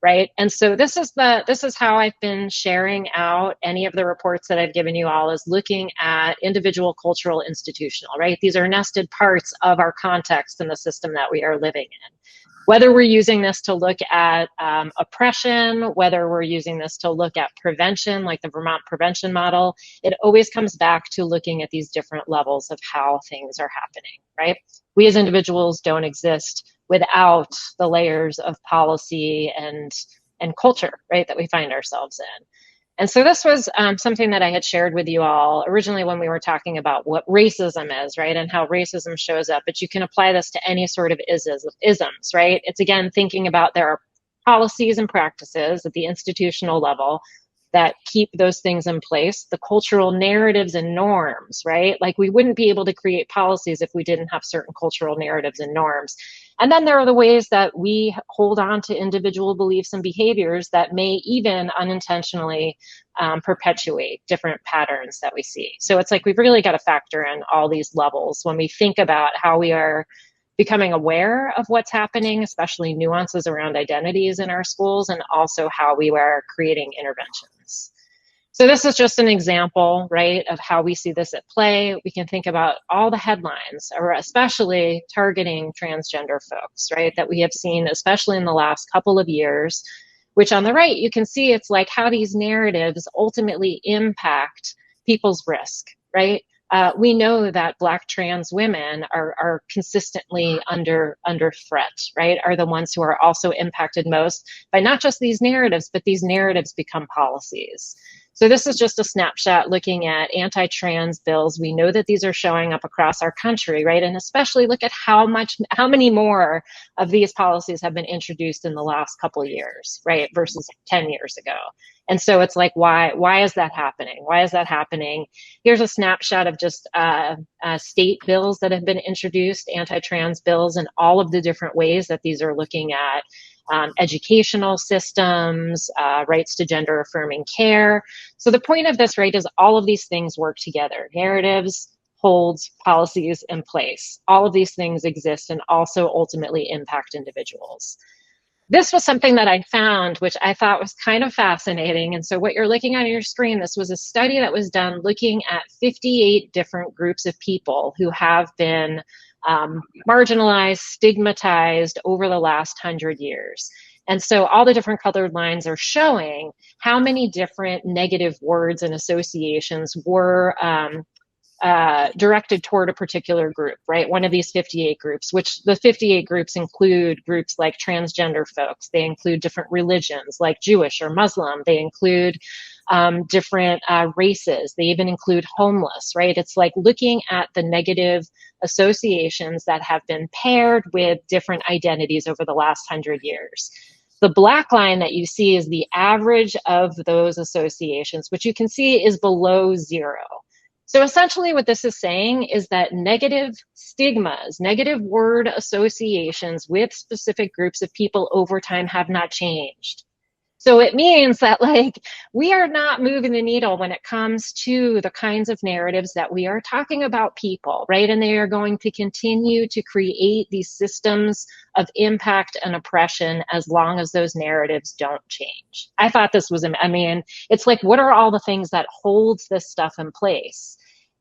Right. And so this is how I've been sharing out any of the reports that I've given you all, is looking at individual, cultural, institutional, right? These are nested parts of our context in the system that we are living in. Whether we're using this to look at oppression, whether we're using this to look at prevention, like the Vermont prevention model, it always comes back to looking at these different levels of how things are happening, right? We as individuals don't exist without the layers of policy and culture, right, that we find ourselves in. And so this was something that I had shared with you all originally when we were talking about what racism is, right, and how racism shows up. But you can apply this to any sort of isms, right? It's, again, thinking about there are policies and practices at the institutional level that keep those things in place, the cultural narratives and norms, right? Like we wouldn't be able to create policies if we didn't have certain cultural narratives and norms. And then there are the ways that we hold on to individual beliefs and behaviors that may even unintentionally perpetuate different patterns that we see. So it's like we've really got to factor in all these levels when we think about how we are becoming aware of what's happening, especially nuances around identities in our schools, and also how we are creating interventions. So this is just an example, right, of how we see this at play. We can think about all the headlines, or especially targeting transgender folks, right, that we have seen, especially in the last couple of years, which on the right, you can see it's like how these narratives ultimately impact people's risk, right? We know that Black trans women are consistently under threat, right? Are the ones who are also impacted most by not just these narratives, but these narratives become policies. So this is just a snapshot looking at anti-trans bills. We know that these are showing up across our country, right? And especially look at how many more of these policies have been introduced in the last couple of years, right? Versus 10 years ago. And so it's like, why is that happening? Why is that happening? Here's a snapshot of just state bills that have been introduced, anti-trans bills, and all of the different ways that these are looking at educational systems, rights to gender affirming care. So the point of this, right, is all of these things work together. Narratives, holds, policies in place. All of these things exist and also ultimately impact individuals. This was something that I found, which I thought was kind of fascinating. And so what you're looking at on your screen, this was a study that was done looking at 58 different groups of people who have been marginalized, stigmatized over the last 100 years. And so all the different colored lines are showing how many different negative words and associations were directed toward a particular group, right? One of these 58 groups, which the 58 groups include groups like transgender folks. They include different religions like Jewish or Muslim. They include different races. They even include homeless, right? It's like looking at the negative associations that have been paired with different identities over the last 100 years. The black line that you see is the average of those associations, which you can see is below 0. So essentially what this is saying is that negative stigmas, negative word associations with specific groups of people over time have not changed. So it means that like we are not moving the needle when it comes to the kinds of narratives that we are talking about people, right? And they are going to continue to create these systems of impact and oppression as long as those narratives don't change. I thought this was, I mean, it's like, what are all the things that holds this stuff in place?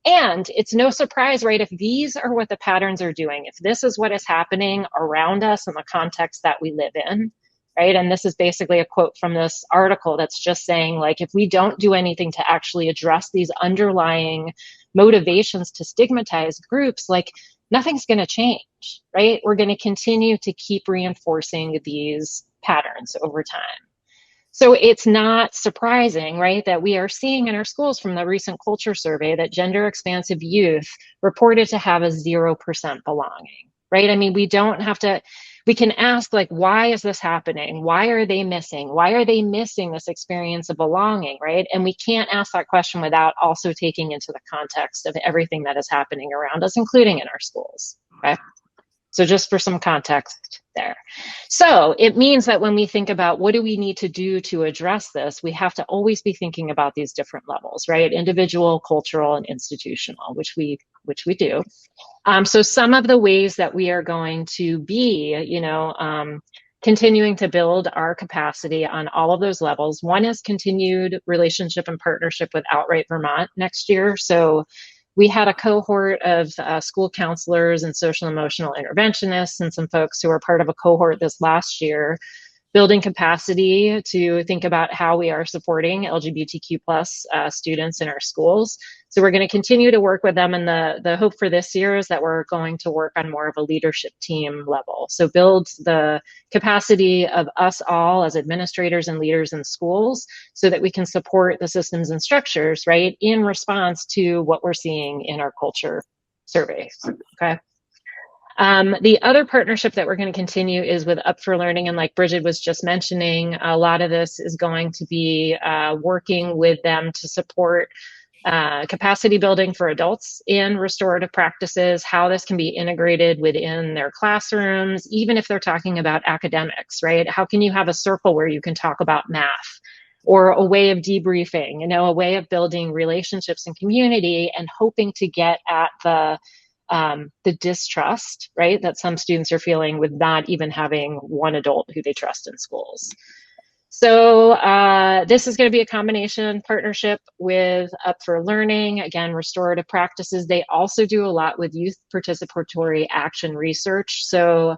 And it's no surprise, right, if these are what the patterns are doing, if this is what is happening around us in the context that we live in, right? And this is basically a quote from this article that's just saying, like, if we don't do anything to actually address these underlying motivations to stigmatize groups, like, nothing's going to change, right? We're going to continue to keep reinforcing these patterns over time. So it's not surprising, right, that we are seeing in our schools from the recent culture survey that gender expansive youth reported to have a 0% belonging, right? I mean, we don't have to we can ask, like, why is this happening? Why are they missing? Why are they missing this experience of belonging, right? And we can't ask that question without also taking into the context of everything that is happening around us, including in our schools, okay? So just for some context there. So it means that when we think about what do we need to do to address this, we have to always be thinking about these different levels, right? Individual, cultural, and institutional, which we do. So some of the ways that we are going to be, continuing to build our capacity on all of those levels. One is continued relationship and partnership with Outright Vermont next year. So we had a cohort of school counselors and social emotional interventionists and some folks who were part of a cohort this last year, building capacity to think about how we are supporting LGBTQ plus students in our schools. So we're going to continue to work with them, and the hope for this year is that we're going to work on more of a leadership team level. So build the capacity of us all as administrators and leaders in schools so that we can support the systems and structures, right, in response to what we're seeing in our culture surveys, okay? The other partnership that we're going to continue is with Up for Learning. And like Bridget was just mentioning, a lot of this is going to be working with them to support capacity building for adults in restorative practices, how this can be integrated within their classrooms, even if they're talking about academics, right? How can you have a circle where you can talk about math, or a way of debriefing, a way of building relationships and community, and hoping to get at the distrust, right, that some students are feeling with not even having one adult who they trust in schools. So this is going to be a combination partnership with Up for Learning, again, restorative practices. They also do a lot with youth participatory action research. So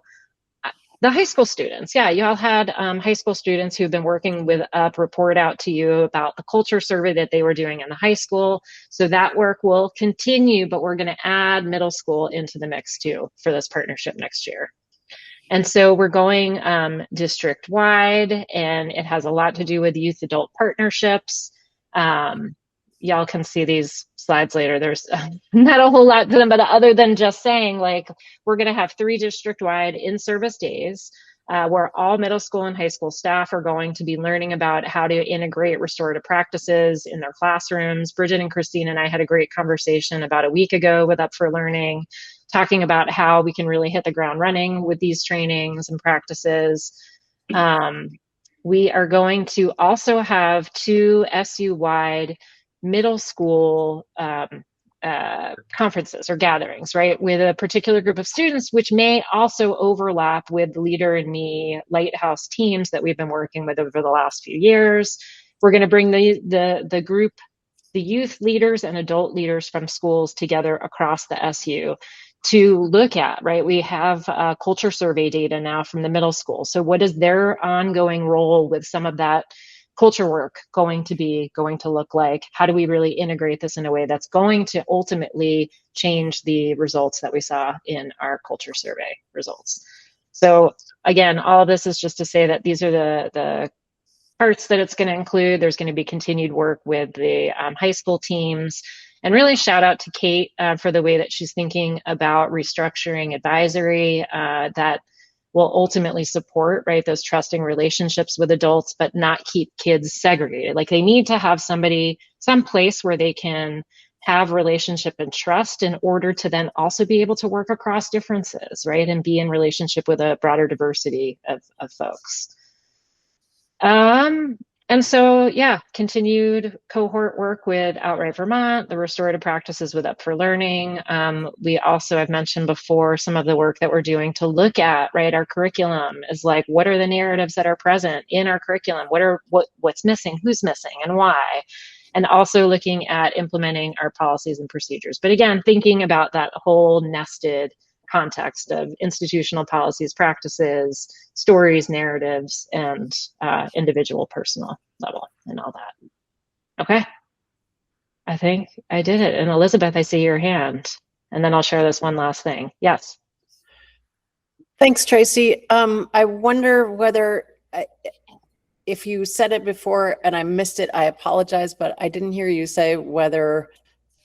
the high school students, yeah, you all had high school students who've been working with Up report out to you about the culture survey that they were doing in the high school. So that work will continue, but we're going to add middle school into the mix too for this partnership next year. And so we're going district-wide, and it has a lot to do with youth-adult partnerships. Y'all can see these slides later. There's not a whole lot to them, but other than just saying, like, we're going to have 3 district-wide in-service days where all middle school and high school staff are going to be learning about how to integrate restorative practices in their classrooms. Bridget and Christine and I had a great conversation about a week ago with Up for Learning, talking about how we can really hit the ground running with these trainings and practices. We are going to also have 2 SU-wide middle school conferences or gatherings, right, with a particular group of students, which may also overlap with the Leader and Me Lighthouse teams that we've been working with over the last few years. We're going to bring the group, the youth leaders and adult leaders from schools together across the SU to look at, right? We have culture survey data now from the middle school. So what is their ongoing role with some of that culture work going to look like? How do we really integrate this in a way that's going to ultimately change the results that we saw in our culture survey results? So again, all of this is just to say that these are the parts that it's going to include. There's going to be continued work with the high school teams. And really shout out to Kate for the way that she's thinking about restructuring advisory that will ultimately support, right, those trusting relationships with adults, but not keep kids segregated. Like, they need to have some place where they can have relationship and trust in order to then also be able to work across differences, right, and be in relationship with a broader diversity of folks. And so, yeah, continued cohort work with Outright Vermont, the restorative practices with Up for Learning. We also have mentioned before some of the work that we're doing to look at, right, our curriculum is like, what are the narratives that are present in our curriculum? What's missing, who's missing, and why? And also looking at implementing our policies and procedures. But again, thinking about that whole nested context of institutional policies, practices, stories, narratives, and individual personal level and all that. Okay, I think I did it. And Elizabeth, I see your hand. And then I'll share this one last thing. Yes. Thanks, Tracy. I wonder whether, if you said it before and I missed it, I apologize, but I didn't hear you say whether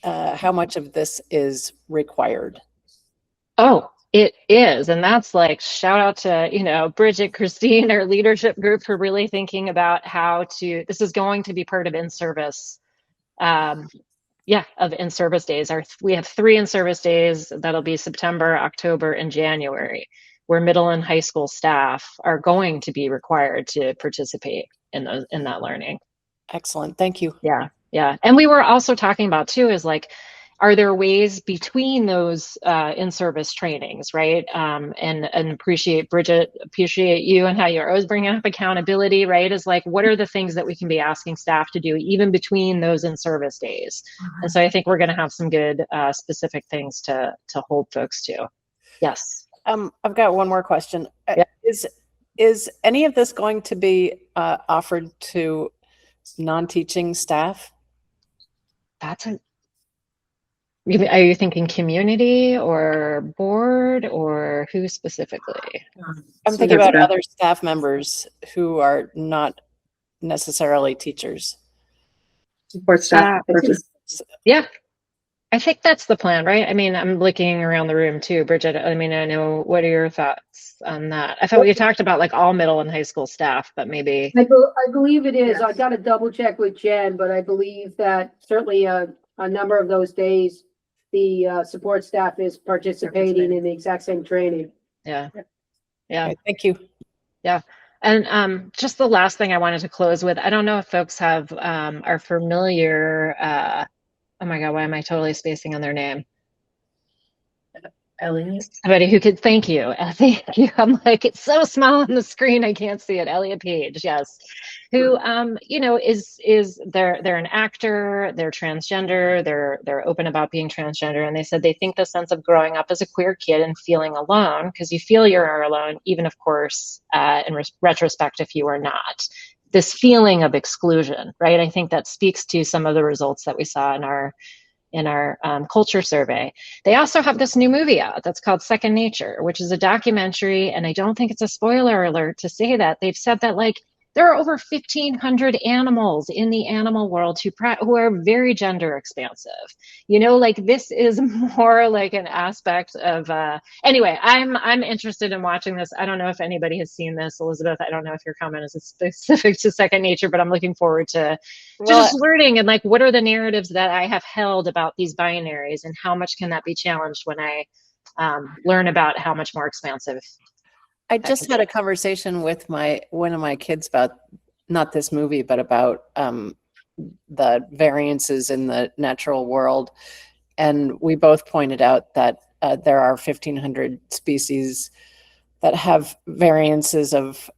how much of this is required. Oh, It is, and that's like shout out to, Bridget, Christine, our leadership group for really thinking about this is going to be part of in-service. Of in-service days. We have 3 in-service days that'll be September, October, and January, where middle and high school staff are going to be required to participate in that learning. Excellent. Thank you. Yeah, yeah. And we were also talking about too is like, are there ways between those in-service trainings, right? And appreciate Bridget, appreciate you and how you're always bringing up accountability, right? Is like, what are the things that we can be asking staff to do even between those in-service days? And so I think we're going to have some good specific things to hold folks to. Yes. I've got one more question. Yeah. Is any of this going to be offered to non-teaching staff? Are you thinking community or board or who specifically? I'm thinking about other staff members who are not necessarily teachers. Support staff. Yeah, I think that's the plan, right? I mean, I'm looking around the room too, Bridget. I mean, I know, what are your thoughts on that? I thought we talked about like all middle and high school staff, but maybe. I believe it is. I got to double check with Jen, but I believe that certainly a number of those days, the support staff is participating in the exact same training. Yeah. Yeah. Okay, thank you. Yeah. And just the last thing I wanted to close with, I don't know if folks are familiar. Oh my God, why am I totally spacing on their name? Elliot. Somebody who could, thank you. Thank you. I'm like, it's so small on the screen, I can't see it. Elliot Page, yes. Who is they're an actor, they're transgender, they're open about being transgender, and they said they think the sense of growing up as a queer kid and feeling alone, because you feel you're alone, even of course, in retrospect, if you are not. This feeling of exclusion, right? I think that speaks to some of the results that we saw in our culture survey. They also have this new movie out that's called Second Nature, which is a documentary, and I don't think it's a spoiler alert to say that they've said that like there are over 1,500 animals in the animal world who are very gender expansive. Like this is more like an aspect of. Anyway, I'm interested in watching this. I don't know if anybody has seen this, Elizabeth. I don't know if your comment is specific to Second Nature, but I'm looking forward to just learning and like what are the narratives that I have held about these binaries and how much can that be challenged when I learn about how much more expansive. I just had a conversation with one of my kids about not this movie, but about the variances in the natural world. And we both pointed out that there are 1,500 species that have variances of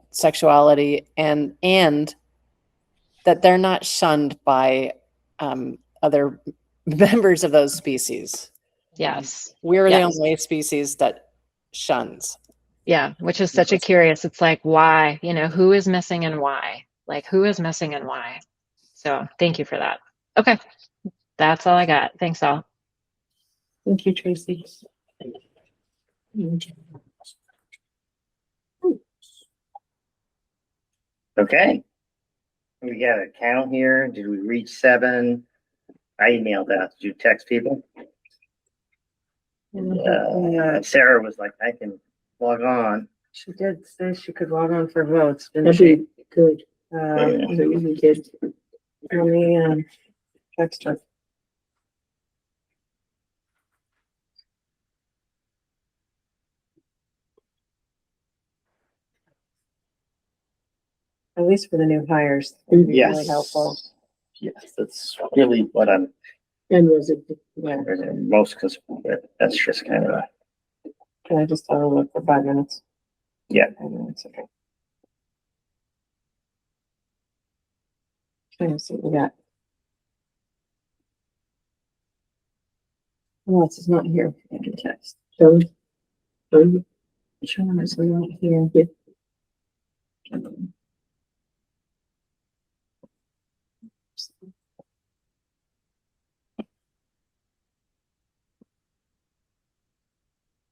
sexuality and that they're not shunned by other members of those species. Yes. We're the only species that shuns. Yeah, which is such a curious, it's like, why, who is missing and why? Like, who is missing and why? So thank you for that. Okay. That's all I got. Thanks all. Thank you, Tracy. Okay. We got a count here. Did we reach 7? I emailed that. Did you text people? Sarah was like, I can log on. She did say she could log on for votes, didn't That'd she? be good. We did. Let me text her. At least for the new hires. That'd be Yes. really helpful. Yes, that's really what I'm And was it? most concerned with. That's just kind of Can I just have a look for 5 minutes? Yeah. 5 minutes, okay. Trying to see what we got. Who else is not here? I can text. Sean is not here.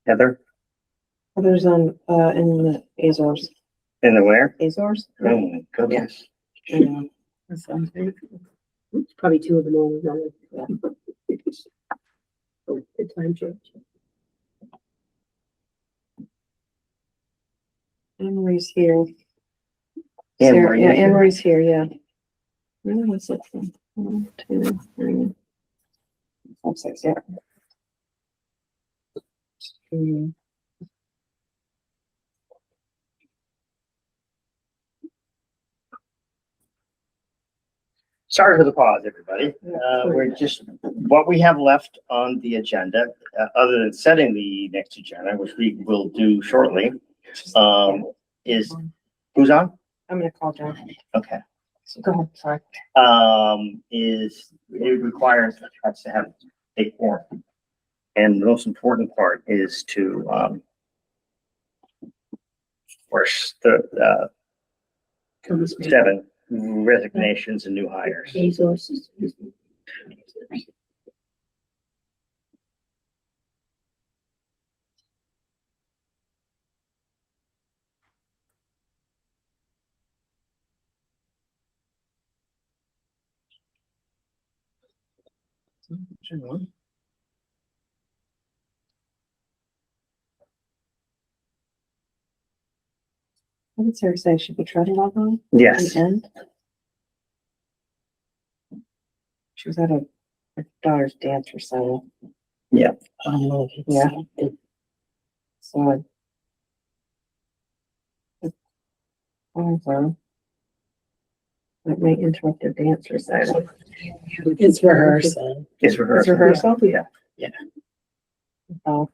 Heather Others on, in the Azores. in the where? Azores? Oh my goodness. I know. That sounds great. Probably 2 of them all. Yeah. Oh, good time change. Anne Marie's here. Anne Sarah, Marie, yeah, you Anne can- Marie's here, yeah. Where was it from? 1, 2, 3, 4, 6, yeah. Sorry for the pause, everybody. We're just, what we have left on the agenda, other than setting the next agenda, which we will do shortly, is, who's on? I'm gonna call John. Okay. Go ahead, sorry. Is it requires us to have a quorum. And the most important part is to, first, the, 7 resignations and new hires. Resources. What did Sarah say? Should we try to log on? Yes. And end? She was at her daughter's dance recital. Yeah. Yeah. So. That may interrupt their dance recital. It's rehearsal. It's rehearsal. It's rehearsal? Yeah. Oh.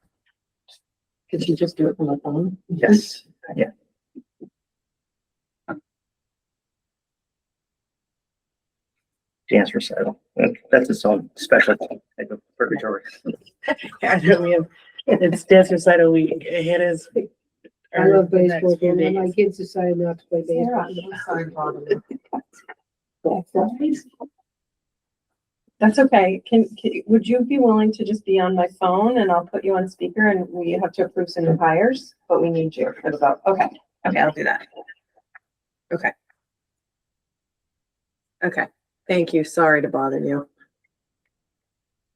Could you just do it from the phone? Yes. Yeah. Dance recital. That's its own special type of purgatory. I know we have, it's dance recital week. It is. I love baseball, but my kids decided not to play baseball. That's okay. Would you be willing to just be on my phone and I'll put you on speaker and we have to approve some new hires, but we need you for the vote. Okay. Okay, I'll do that. Okay. Okay. Thank you. Sorry to bother you.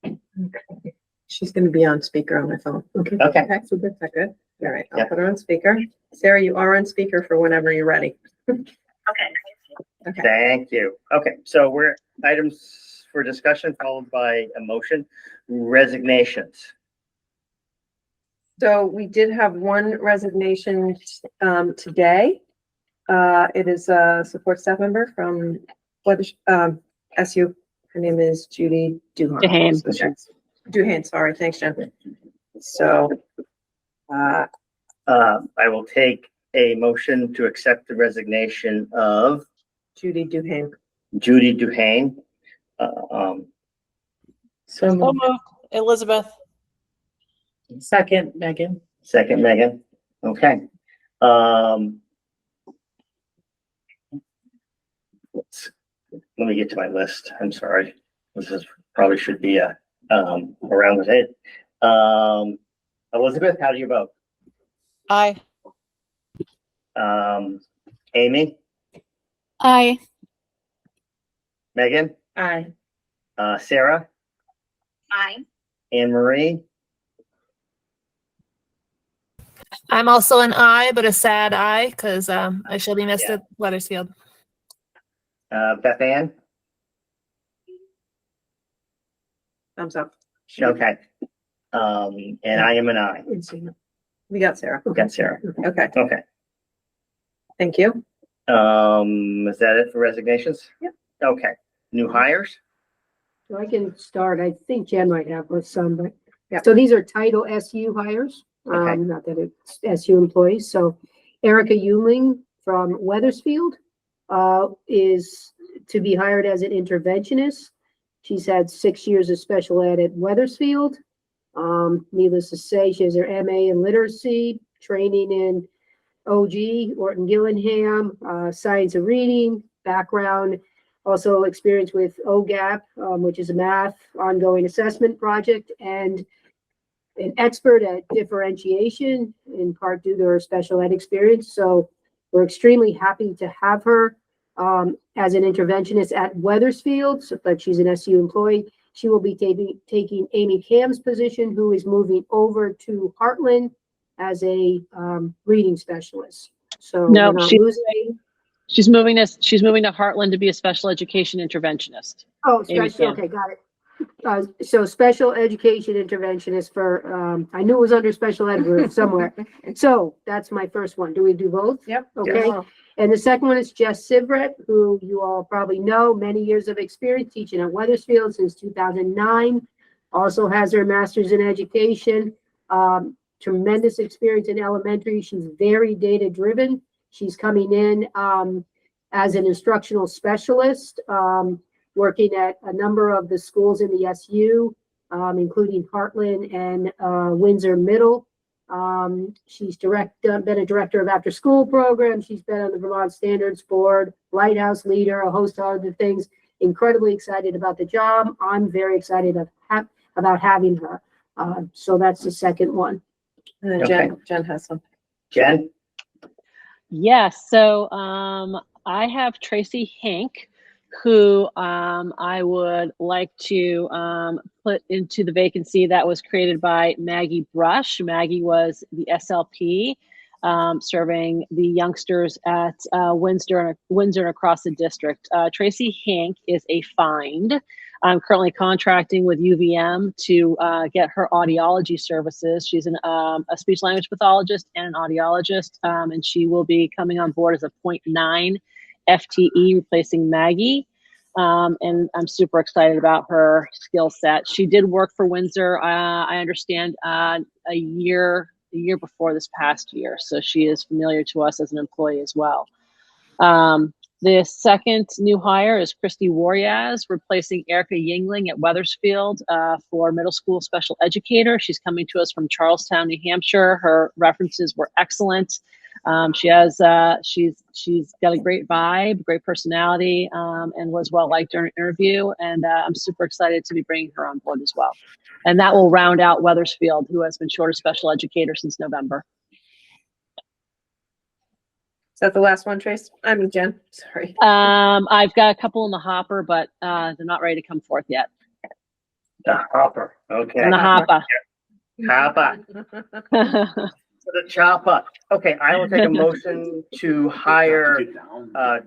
Okay. She's gonna be on speaker on my phone. Okay. Okay. Okay, so that's that good. All right, I'll Yeah. put her on speaker. Sarah, you are on speaker for whenever you're ready. Okay. Thank you. Okay, so we're items for discussion followed by a motion. Resignations. So we did have one resignation today. It is a support staff member from SU. Her name is Judy Duhon. Duhane. Duhane, sorry. Thanks, Jen. So, I will take a motion to accept the resignation of Judy Duhane. Judy Duhane. So moved. Elizabeth. Second, Megan. Second, Megan. Okay. Let me get to my list. I'm sorry. This is probably should be around the head. Elizabeth, how do you vote? Aye. Amy, Aye. Megan, Aye. Sarah, Aye. Anne Marie, I'm also an I, but a sad I, because I shall be missed Yeah. at Weathersfield. Beth Ann. Thumbs up. Okay. And I am an I. We got Sarah. Got Sarah. Okay, Okay. thank you. Is that it for resignations? Yep. Okay. New hires? So I can start. I think Jen might have some, but yeah. So these are title SU hires. Okay. Not that it's SU employees. So Erica Euling from Weathersfield is to be hired as an interventionist. She's had 6 years of special ed at Weathersfield. Needless to say, she has her MA in literacy, training in OG, Orton Gillingham, science of reading, background, also experience with OGAP, which is a math ongoing assessment project, and an expert at differentiation, in part due to her special ed experience. So we're extremely happy to have her as an interventionist at Weathersfield, but she's an SU employee. She will be taking Amy Cam's position, who is moving over to Heartland as a reading specialist. So No, we're not she- losing. She's moving to Heartland to be a special education interventionist. Oh, Amy special, Kim. okay, got it. So special education interventionist for, I knew it was under special ed group somewhere. So that's my first one. Do we do both? Yep. Okay. And the second one is Jess Sivret, who you all probably know, many years of experience teaching at Weathersfield since 2009. Also has her master's in education, tremendous experience in elementary. She's very data driven. She's coming in as an instructional specialist, working at a number of the schools in the SU, including Heartland and Windsor Middle. She's been a director of after school programs. She's been on the Vermont Standards Board, Lighthouse Leader, a host of other things. Incredibly excited about the job. I'm very excited about having her. So that's the second one. And then Jen has some. Jen? Yes. So I have Tracy Hink, who I would like to put into the vacancy that was created by Maggie Brush. Maggie was the SLP serving the youngsters at Windsor and across the district. Tracy Hink is a find. I'm currently contracting with UVM to get her audiology services. She's a speech language pathologist and an audiologist, and she will be coming on board as a 0.9 FTE replacing Maggie. And I'm super excited about her skill set. She did work for Windsor, I understand, a year before this past year. So she is familiar to us as an employee as well. The second new hire is Christy Wariaz, replacing Erica Yingling at Weathersfield for middle school special educator. She's coming to us from Charlestown, New Hampshire. Her references were excellent. She's got a great vibe, great personality, and was well liked during an interview. And I'm super excited to be bringing her on board as well. And that will round out Weathersfield, who has been short a special educator since November. Is that the last one, Trace? I mean, Jen, sorry. I've got a couple in the hopper, but they're not ready to come forth yet. The hopper. Okay. In the hopper. Hopper. The chopper. Okay, I will take a motion to hire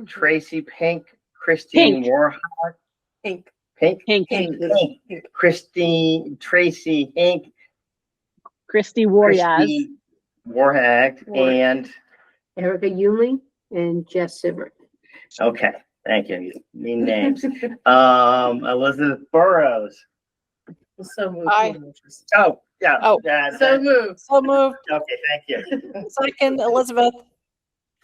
Tracy Pink, Christine Warhart. Pink. Christine, Tracy Hink, Christy Wariaz. Christy Warhag, and Erica Yingling and Jess Sivert. okay, thank you. Mean names. Elizabeth Burrows. So moved. Aye. Oh, yeah. Oh. So moved. So moved. Okay, thank you. Second, Elizabeth.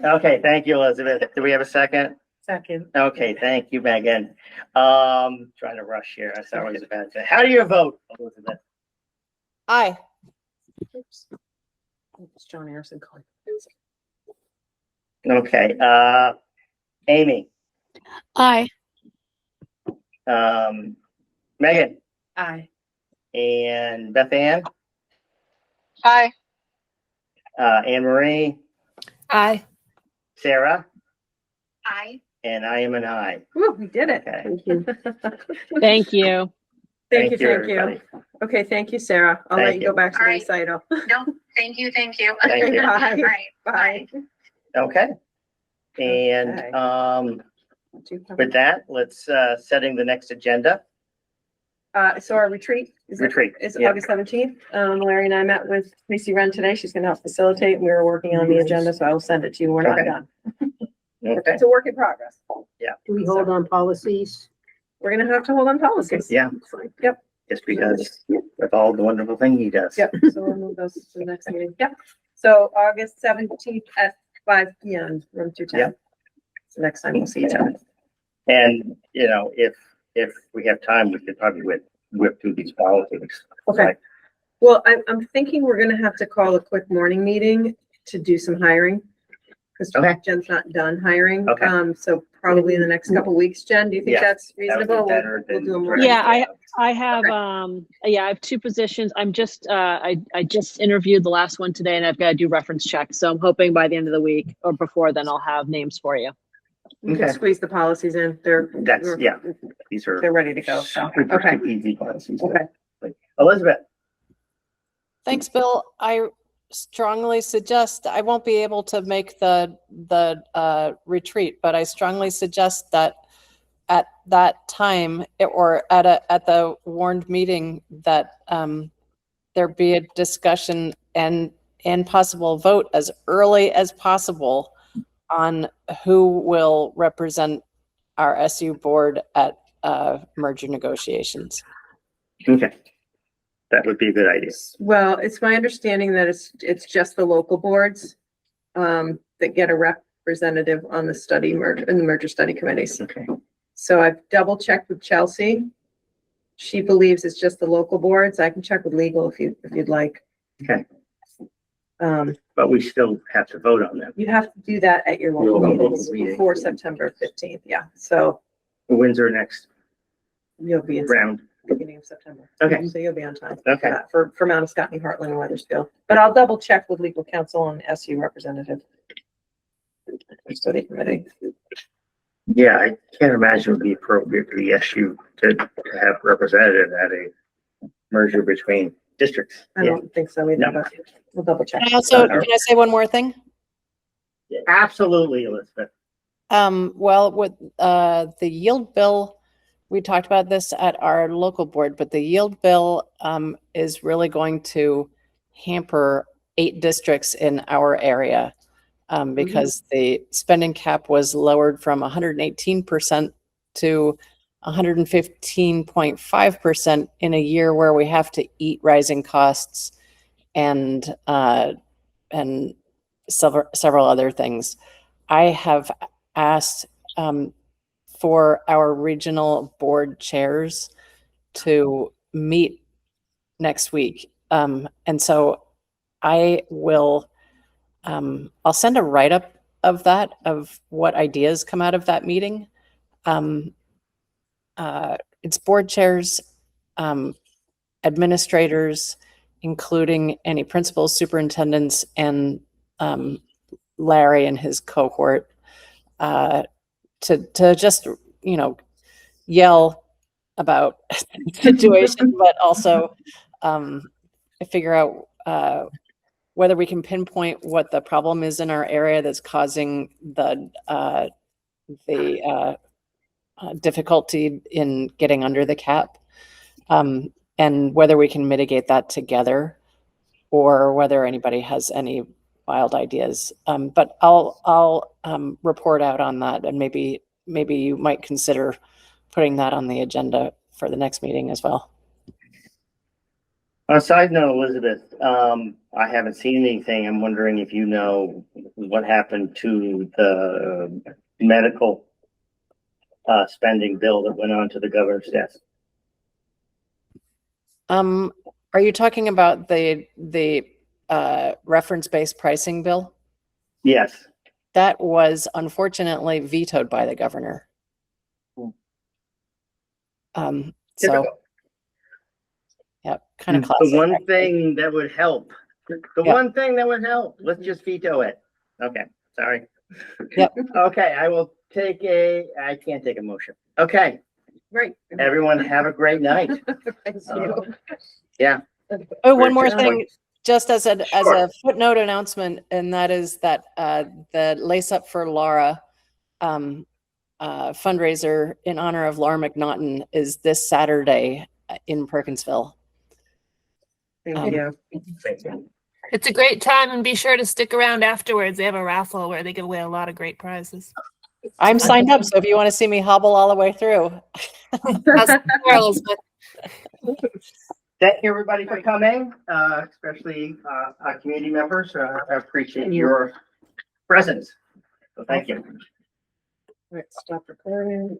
Okay, thank you, Elizabeth. Do we have a second? Second. Okay, thank you, Megan. Trying to rush here. That's always a bad thing. How do you vote, Elizabeth? Aye. Oops. It's John Harrison calling. Okay, Amy, Aye. Megan, Aye. and Beth Ann, Aye. Anne Marie, Aye. Sarah, Aye. and I am an I. Woo, we did it. Okay. Thank you. Thank you. Thank you. everybody. Okay, thank you, Sarah. I'll let Thank you go you. back to All the right. recital. No, thank you. Thank you. Bye. All right. Bye. Okay. And Okay. with that, let's setting the next agenda. So our retreat is Retreat, August 17th. Larry and I met with Tracy Wren today. She's gonna help facilitate. We were working on the agenda, so I will send it to you. We're not Okay. done. Okay. It's a work in progress. Do we hold on policies? We're gonna have to hold on policies. Yeah, Fine. just because with all the wonderful thing he does. Yep, so we'll move those to the next meeting. Yep. So August 17th at 5 p.m. room 210. Yep. So next time we'll see each other. And, if we have time, we could probably whip through these politics. Okay. Well, I'm thinking we're gonna have to call a quick morning meeting to do some hiring. Because Okay. Jen's not done hiring. Okay. So probably in the next couple weeks. Jen, do you think Yeah, that's That would be reasonable? better We'll than do a more. dragging Yeah, it out. I have I have two positions. I'm just I just interviewed the last one today, and I've got to do reference checks. So I'm hoping by the end of the week or before then I'll have names for you. We can Okay. squeeze the policies in. These are. They're ready to go. So, super okay. easy policies. Okay. Elizabeth, Thanks, Bill. I strongly suggest, I won't be able to make the retreat, but I strongly suggest that at that time or at the warned meeting that there be a discussion and possible vote as early as possible on who will represent our SU board at merger negotiations. Okay. That would be a good idea. Well, it's my understanding that it's just the local boards that get a representative on the in the merger study committees. Okay. So I've double checked with Chelsea. She believes it's just the local boards. I can check with legal if you'd like. Okay. But we still have to vote on them. You have to do that at your local Local meetings meeting. before September 15th. Yeah. So When's our next you'll be in round? beginning of September. Okay. So you'll be on time. Okay. For Mount Escotney, Heartland, and Weathersfield. But I'll double check with legal counsel and SU representative. Study committee. Yeah, I can't imagine it would be appropriate for the SU to have representative at a merger between districts. I don't think so either, No. but we'll double check. Can I say one more thing? Absolutely, Elizabeth. Well, with the yield bill, we talked about this at our local board, but the yield bill is really going to hamper 8 districts in our area because the spending cap was lowered from 118% to 115.5% in a year where we have to eat rising costs and several other things. I have asked for our regional board chairs to meet next week. And so I will, I'll send a write-up of that, of what ideas come out of that meeting. It's board chairs, administrators, including any principals, superintendents, and Larry and his cohort, to just, yell about the situation, but also figure out whether we can pinpoint what the problem is in our area that's causing the difficulty in getting under the cap, and whether we can mitigate that together, or whether anybody has any wild ideas. But I'll report out on that, and maybe you might consider putting that on the agenda for the next meeting as well. On a side note, Elizabeth, I haven't seen anything. I'm wondering if you know what happened to the medical spending bill that went on to the governor's desk. Are you talking about the reference-based pricing bill? Yes. That was unfortunately vetoed by the governor. So, yeah, kind of classic. The one thing that would help. One thing that would help. Let's just veto it. Okay, sorry. Yep. Okay, I can't take a motion. Okay, Great. everyone have a great night. Thank you. Yeah. Oh, one more Sure. thing, just as a Sure. footnote announcement, and that is that the Lace Up for Laura fundraiser in honor of Laura McNaughton is this Saturday in Perkinsville. Thank you. It's a great time, and be sure to stick around afterwards. They have a raffle where they give away a lot of great prizes. I'm signed up, so if you want to see me hobble all the way through. Thank you, everybody, for coming, especially our community members. I appreciate your presence. So thank you. All right, stop recording.